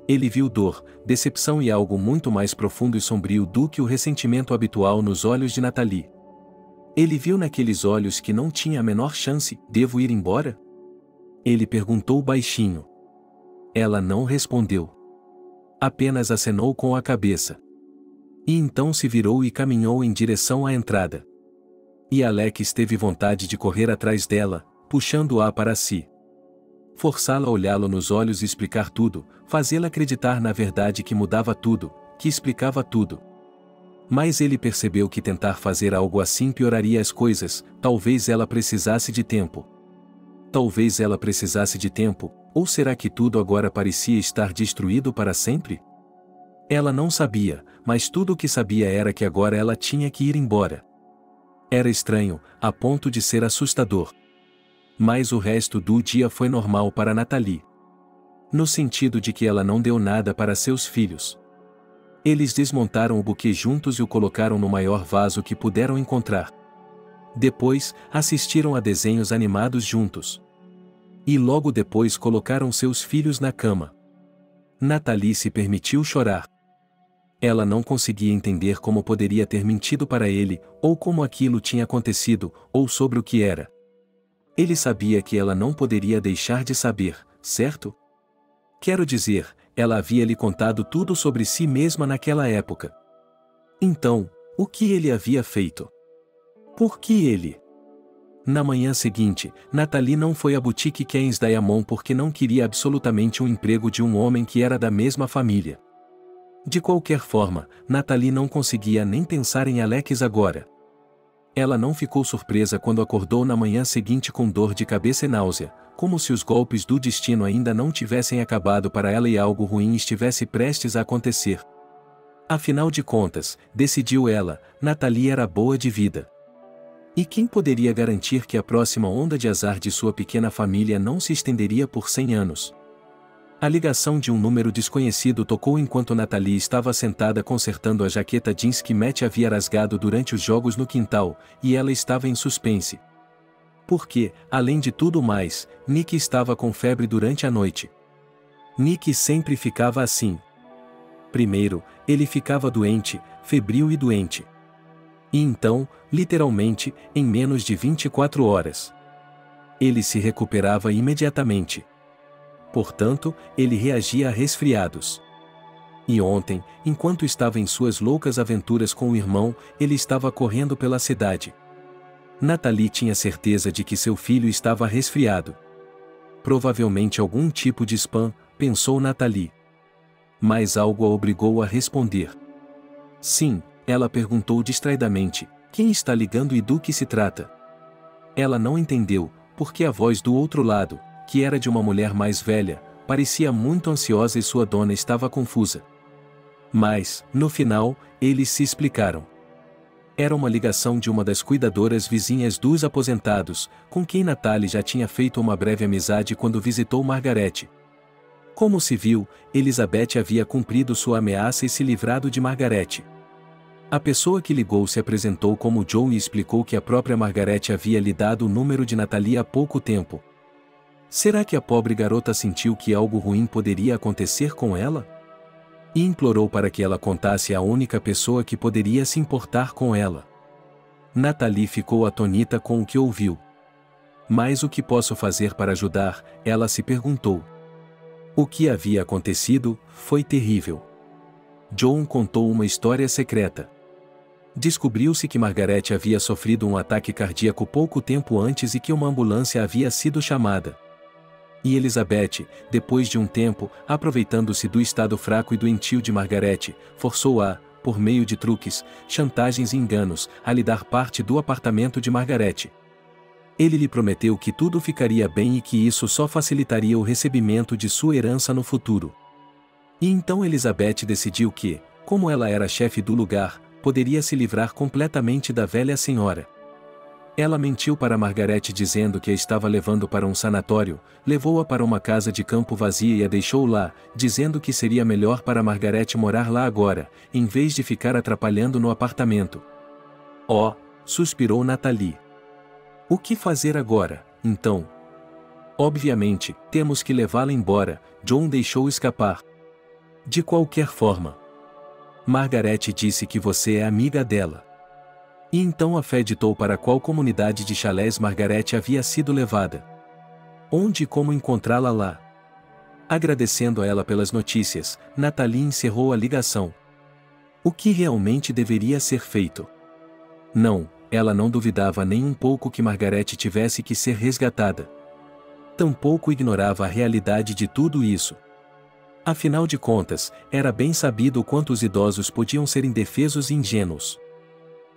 Speaker 1: Ele viu dor, decepção e algo muito mais profundo e sombrio do que o ressentimento habitual nos olhos de Natalie. Ele viu naqueles olhos que não tinha a menor chance. Devo ir embora? Ele perguntou baixinho. Ela não respondeu. Apenas acenou com a cabeça. E então se virou e caminhou em direção à entrada. E Alex teve vontade de correr atrás dela, puxando-a para si. Forçá-la a olhá-lo nos olhos e explicar tudo, fazê-la acreditar na verdade que mudava tudo, que explicava tudo. Mas ele percebeu que tentar fazer algo assim pioraria as coisas. Talvez ela precisasse de tempo. Talvez ela precisasse de tempo, ou será que tudo agora parecia estar destruído para sempre? Ela não sabia, mas tudo o que sabia era que agora ela tinha que ir embora. Era estranho, a ponto de ser assustador. Mas o resto do dia foi normal para Natalie. No sentido de que ela não deu nada para seus filhos. Eles desmontaram o buquê juntos e o colocaram no maior vaso que puderam encontrar. Depois, assistiram a desenhos animados juntos. E logo depois colocaram seus filhos na cama. Natalie se permitiu chorar. Ela não conseguia entender como poderia ter mentido para ele, ou como aquilo tinha acontecido, ou sobre o que era. Ele sabia que ela não poderia deixar de saber, certo? Quero dizer, ela havia lhe contado tudo sobre si mesma naquela época. Então, o que ele havia feito? Por que ele? Na manhã seguinte, Natalie não foi à boutique Ken's Diamond porque não queria absolutamente um emprego de um homem que era da mesma família. De qualquer forma, Natalie não conseguia nem pensar em Alex agora. Ela não ficou surpresa quando acordou na manhã seguinte com dor de cabeça e náusea, como se os golpes do destino ainda não tivessem acabado para ela e algo ruim estivesse prestes a acontecer. Afinal de contas, decidiu ela, Natalie era boa de vida. E quem poderia garantir que a próxima onda de azar de sua pequena família não se estenderia por 100 anos? A ligação de um número desconhecido tocou enquanto Natalie estava sentada consertando a jaqueta jeans que Matt havia rasgado durante os jogos no quintal, e ela estava em suspense. Porque, além de tudo mais, Nick estava com febre durante a noite. Nick sempre ficava assim. Primeiro, ele ficava doente, febril e doente. E então, literalmente, em menos de 24 horas. Ele se recuperava imediatamente. Portanto, ele reagia a resfriados. E ontem, enquanto estava em suas loucas aventuras com o irmão, ele estava correndo pela cidade. Natalie tinha certeza de que seu filho estava resfriado. Provavelmente algum tipo de spam, pensou Natalie. Mas algo a obrigou a responder. Sim, ela perguntou distraidamente, quem está ligando e do que se trata? Ela não entendeu, porque a voz do outro lado, que era de uma mulher mais velha, parecia muito ansiosa e sua dona estava confusa. Mas, no final, eles se explicaram. Era uma ligação de uma das cuidadoras vizinhas dos aposentados, com quem Natalie já tinha feito uma breve amizade quando visitou Margaret. Como se viu, Elizabeth havia cumprido sua ameaça e se livrado de Margaret. A pessoa que ligou se apresentou como John e explicou que a própria Margaret havia lhe dado o número de Natalie há pouco tempo. Será que a pobre garota sentiu que algo ruim poderia acontecer com ela? E implorou para que ela contasse à única pessoa que poderia se importar com ela. Natalie ficou atônita com o que ouviu. Mas o que posso fazer para ajudar? Ela se perguntou. O que havia acontecido foi terrível. John contou uma história secreta. Descobriu-se que Margaret havia sofrido um ataque cardíaco pouco tempo antes e que uma ambulância havia sido chamada. E Elizabeth, depois de um tempo, aproveitando-se do estado fraco e doentio de Margaret, forçou-a, por meio de truques, chantagens e enganos, a lhe dar parte do apartamento de Margaret. Ele lhe prometeu que tudo ficaria bem e que isso só facilitaria o recebimento de sua herança no futuro. E então Elizabeth decidiu que, como ela era chefe do lugar, poderia se livrar completamente da velha senhora. Ela mentiu para Margaret dizendo que a estava levando para um sanatório, levou-a para uma casa de campo vazia e a deixou lá, dizendo que seria melhor para Margaret morar lá agora, em vez de ficar atrapalhando no apartamento. Oh, suspirou Natalie. O que fazer agora, então? Obviamente, temos que levá-la embora, John deixou escapar. De qualquer forma. Margaret disse que você é amiga dela. E então a fé ditou para qual comunidade de chalés Margaret havia sido levada. Onde e como encontrá-la lá? Agradecendo a ela pelas notícias, Natalie encerrou a ligação. O que realmente deveria ser feito? Não, ela não duvidava nem um pouco que Margaret tivesse que ser resgatada. Tampouco ignorava a realidade de tudo isso. Afinal de contas, era bem sabido o quanto os idosos podiam ser indefesos e ingênuos.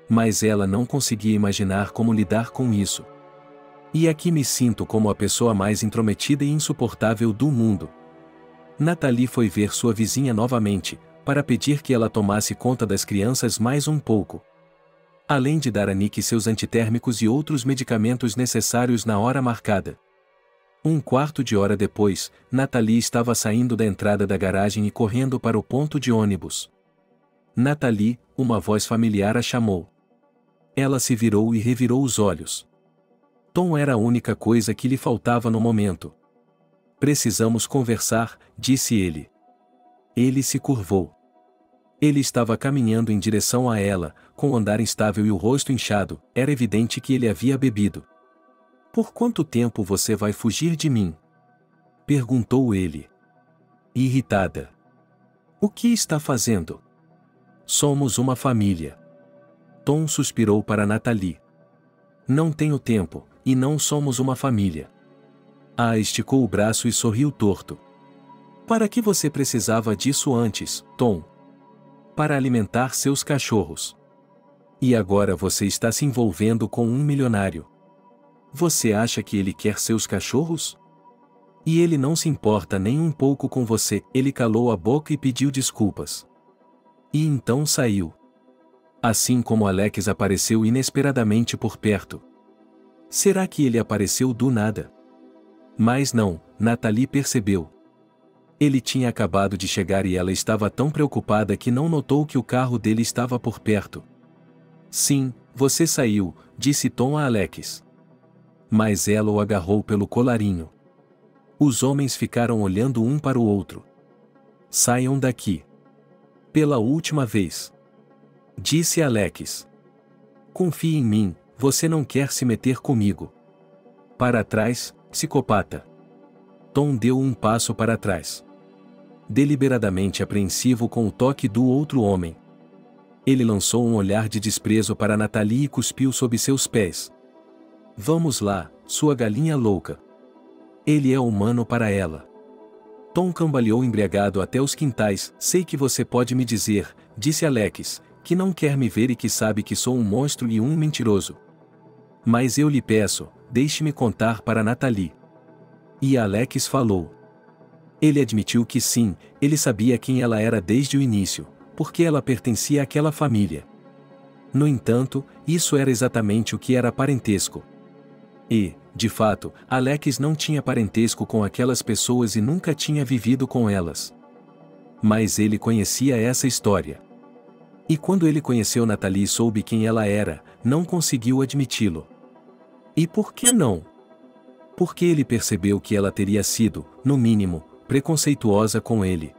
Speaker 1: Mas ela não conseguia imaginar como lidar com isso. E aqui me sinto como a pessoa mais intrometida e insuportável do mundo. Natalie foi ver sua vizinha novamente, para pedir que ela tomasse conta das crianças mais um pouco. Além de dar a Nick seus antitérmicos e outros medicamentos necessários na hora marcada. Um quarto de hora depois, Natalie estava saindo da entrada da garagem e correndo para o ponto de ônibus. Natalie, uma voz familiar a chamou. Ela se virou e revirou os olhos. Tom era a única coisa que lhe faltava no momento. Precisamos conversar, disse ele. Ele se curvou. Ele estava caminhando em direção a ela, com o andar instável e o rosto inchado, era evidente que ele havia bebido. Por quanto tempo você vai fugir de mim? Perguntou ele. Irritada. O que está fazendo? Somos uma família. Tom suspirou para Natalie. Não tenho tempo, e não somos uma família. Esticou o braço e sorriu torto. Para que você precisava disso antes, Tom? Para alimentar seus cachorros. E agora você está se envolvendo com um milionário. Você acha que ele quer seus cachorros? E ele não se importa nem um pouco com você. Ele calou a boca e pediu desculpas. E então saiu. Assim como Alex apareceu inesperadamente por perto. Será que ele apareceu do nada? Mas não, Natalie percebeu. Ele tinha acabado de chegar e ela estava tão preocupada que não notou que o carro dele estava por perto. Sim, você saiu, disse Tom a Alex. Mas ela o agarrou pelo colarinho. Os homens ficaram olhando um para o outro. Saiam daqui. Pela última vez. Disse Alex. Confie em mim, você não quer se meter comigo. Para trás, psicopata. Tom deu um passo para trás. Deliberadamente apreensivo com o toque do outro homem. Ele lançou um olhar de desprezo para Natalie e cuspiu sob seus pés. Vamos lá, sua galinha louca. Ele é humano para ela. Tom cambaleou embriagado até os quintais. Sei que você pode me dizer, disse Alex, que não quer me ver e que sabe que sou um monstro e um mentiroso. Mas eu lhe peço, deixe-me contar para Natalie. E Alex falou. Ele admitiu que sim, ele sabia quem ela era desde o início, porque ela pertencia àquela família. No entanto, isso era exatamente o que era parentesco. E, de fato, Alex não tinha parentesco com aquelas pessoas e nunca tinha vivido com elas. Mas ele conhecia essa história. E quando ele conheceu Natalie e soube quem ela era, não conseguiu admiti-lo. E por que não? Porque ele percebeu que ela teria sido, no mínimo, preconceituosa com ele.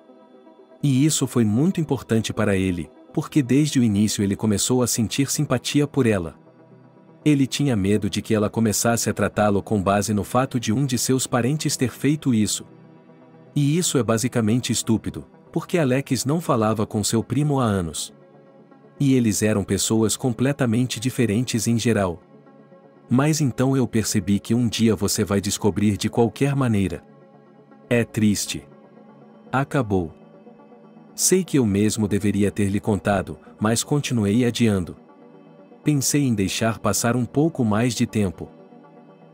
Speaker 1: E isso foi muito importante para ele, porque desde o início ele começou a sentir simpatia por ela. Ele tinha medo de que ela começasse a tratá-lo com base no fato de um de seus parentes ter feito isso. E isso é basicamente estúpido, porque Alex não falava com seu primo há anos. E eles eram pessoas completamente diferentes em geral. Mas então eu percebi que um dia você vai descobrir de qualquer maneira. É triste. Acabou. Sei que eu mesmo deveria ter lhe contado, mas continuei adiando. Pensei em deixar passar um pouco mais de tempo.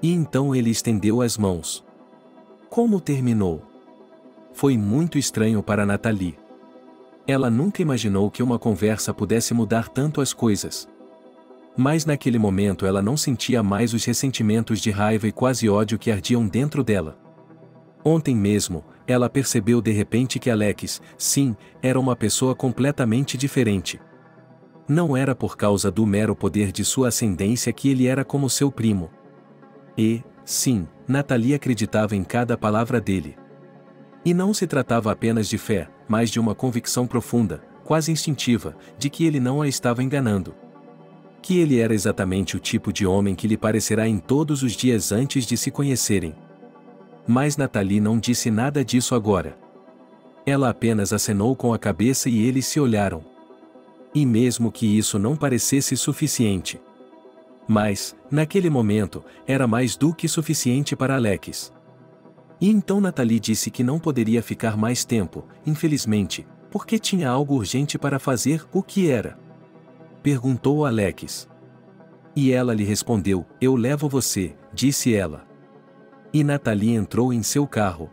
Speaker 1: E então ele estendeu as mãos. Como terminou? Foi muito estranho para Natalie. Ela nunca imaginou que uma conversa pudesse mudar tanto as coisas. Mas naquele momento ela não sentia mais os ressentimentos de raiva e quase ódio que ardiam dentro dela. Ontem mesmo, ela percebeu de repente que Alex, sim, era uma pessoa completamente diferente. Não era por causa do mero poder de sua ascendência que ele era como seu primo. E, sim, Nathalie acreditava em cada palavra dele. E não se tratava apenas de fé, mas de uma convicção profunda, quase instintiva, de que ele não a estava enganando. Que ele era exatamente o tipo de homem que lhe parecerá em todos os dias antes de se conhecerem. Mas Nathalie não disse nada disso agora. Ela apenas acenou com a cabeça e eles se olharam. E mesmo que isso não parecesse suficiente. Mas, naquele momento, era mais do que suficiente para Alex. E então Nathalie disse que não poderia ficar mais tempo, infelizmente, porque tinha algo urgente para fazer. O que era? Perguntou Alex. E ela lhe respondeu: eu levo você, disse ela. E Nathalie entrou em seu carro.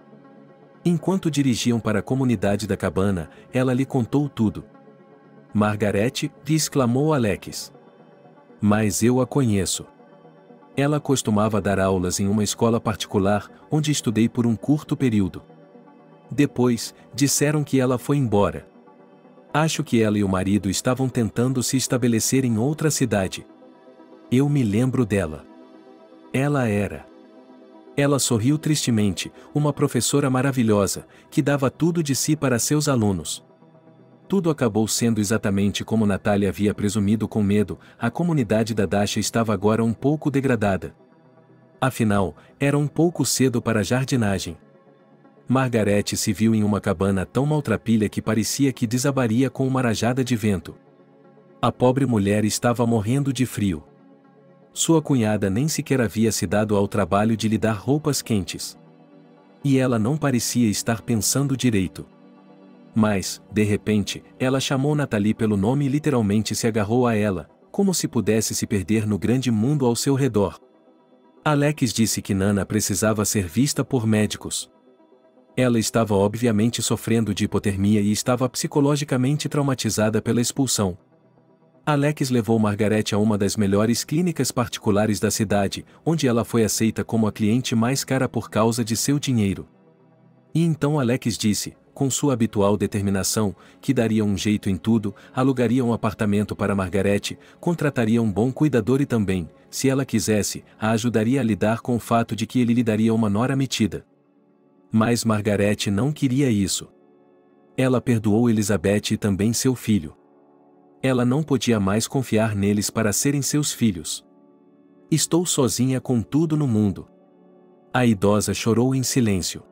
Speaker 1: Enquanto dirigiam para a comunidade da cabana, ela lhe contou tudo. Margarete, exclamou Alex. Mas eu a conheço. Ela costumava dar aulas em uma escola particular, onde estudei por um curto período. Depois, disseram que ela foi embora. Acho que ela e o marido estavam tentando se estabelecer em outra cidade. Eu me lembro dela. Ela sorriu tristemente, uma professora maravilhosa, que dava tudo de si para seus alunos. Tudo acabou sendo exatamente como Natália havia presumido. Com medo, a comunidade da Dasha estava agora um pouco degradada. Afinal, era um pouco cedo para a jardinagem. Margarete se viu em uma cabana tão maltrapilha que parecia que desabaria com uma rajada de vento. A pobre mulher estava morrendo de frio. Sua cunhada nem sequer havia se dado ao trabalho de lhe dar roupas quentes. E ela não parecia estar pensando direito. Mas, de repente, ela chamou Nathalie pelo nome e literalmente se agarrou a ela, como se pudesse se perder no grande mundo ao seu redor. Alex disse que Nana precisava ser vista por médicos. Ela estava obviamente sofrendo de hipotermia e estava psicologicamente traumatizada pela expulsão. Alex levou Margarete a uma das melhores clínicas particulares da cidade, onde ela foi aceita como a cliente mais cara por causa de seu dinheiro. E então Alex disse, com sua habitual determinação, que daria um jeito em tudo, alugaria um apartamento para Margarete, contrataria um bom cuidador e também, se ela quisesse, a ajudaria a lidar com o fato de que ele lhe daria uma nora metida. Mas Margarete não queria isso. Ela perdoou Elizabeth e também seu filho. Ela não podia mais confiar neles para serem seus filhos. Estou sozinha com tudo no mundo. A idosa chorou em silêncio.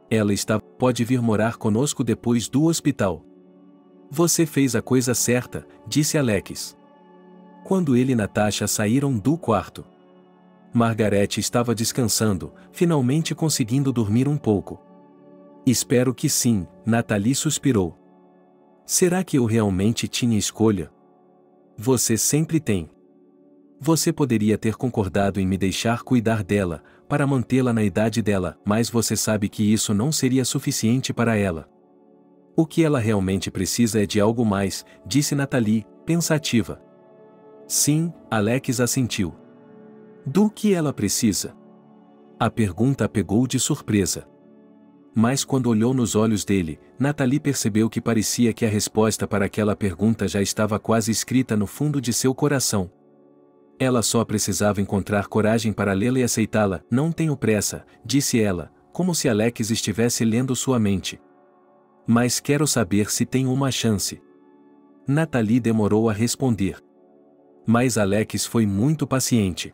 Speaker 1: Ela pode vir morar conosco depois do hospital. Você fez a coisa certa, disse Alex. Quando ele e Natasha saíram do quarto. Margarete estava descansando, finalmente conseguindo dormir um pouco. Espero que sim, Nathalie suspirou. Será que eu realmente tinha escolha? Você sempre tem. Você poderia ter concordado em me deixar cuidar dela, para mantê-la na idade dela, mas você sabe que isso não seria suficiente para ela. O que ela realmente precisa é de algo mais, disse Nathalie, pensativa. Sim, Alex assentiu. Do que ela precisa? A pergunta a pegou de surpresa. Mas quando olhou nos olhos dele, Nathalie percebeu que parecia que a resposta para aquela pergunta já estava quase escrita no fundo de seu coração. Ela só precisava encontrar coragem para lê-la e aceitá-la. Não tenho pressa, disse ela, como se Alex estivesse lendo sua mente. Mas quero saber se tenho uma chance. Nathalie demorou a responder. Mas Alex foi muito paciente.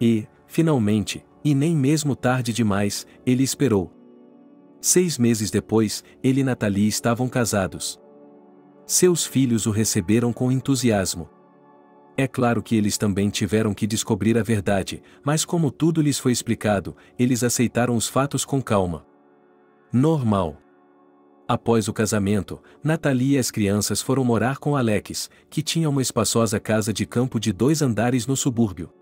Speaker 1: E, finalmente, e nem mesmo tarde demais, ele esperou. 6 meses depois, ele e Nathalie estavam casados. Seus filhos o receberam com entusiasmo. É claro que eles também tiveram que descobrir a verdade, mas como tudo lhes foi explicado, eles aceitaram os fatos com calma. Normal. Após o casamento, Nathalie e as crianças foram morar com Alex, que tinha uma espaçosa casa de campo de 2 andares no subúrbio.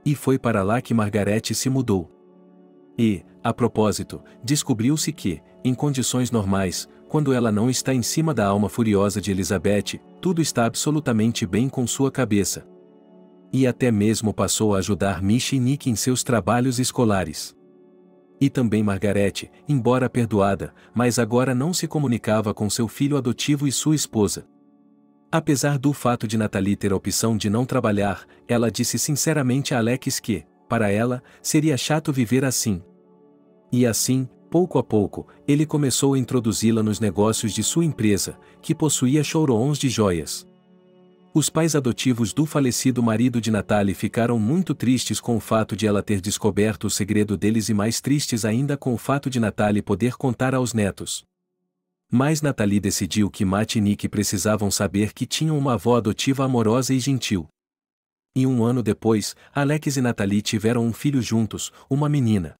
Speaker 1: E foi para lá que Margarete se mudou. E, a propósito, descobriu-se que, em condições normais, quando ela não está em cima da alma furiosa de Elizabeth, tudo está absolutamente bem com sua cabeça. E até mesmo passou a ajudar Misha e Nick em seus trabalhos escolares. E também Margarete, embora perdoada, mas agora não se comunicava com seu filho adotivo e sua esposa. Apesar do fato de Nathalie ter a opção de não trabalhar, ela disse sinceramente a Alex que, para ela, seria chato viver assim. E assim, pouco a pouco, ele começou a introduzi-la nos negócios de sua empresa, que possuía showrooms de joias. Os pais adotivos do falecido marido de Natalie ficaram muito tristes com o fato de ela ter descoberto o segredo deles e mais tristes ainda com o fato de Natalie poder contar aos netos. Mas Natalie decidiu que Matt e Nick precisavam saber que tinham uma avó adotiva amorosa e gentil. E um ano depois, Alex e Natalie tiveram um filho juntos, uma menina.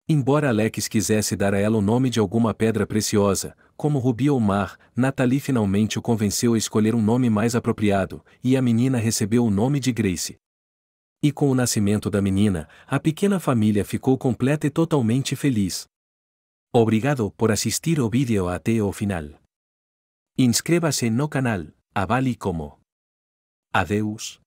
Speaker 1: Embora Alex quisesse dar a ela o nome de alguma pedra preciosa, como Rubi ou Mar, Natalie finalmente o convenceu a escolher um nome mais apropriado, e a menina recebeu o nome de Grace. E com o nascimento da menina, a pequena família ficou completa e totalmente feliz. Obrigado por assistir o vídeo até o final. Inscreva-se no canal, avale como. Adeus.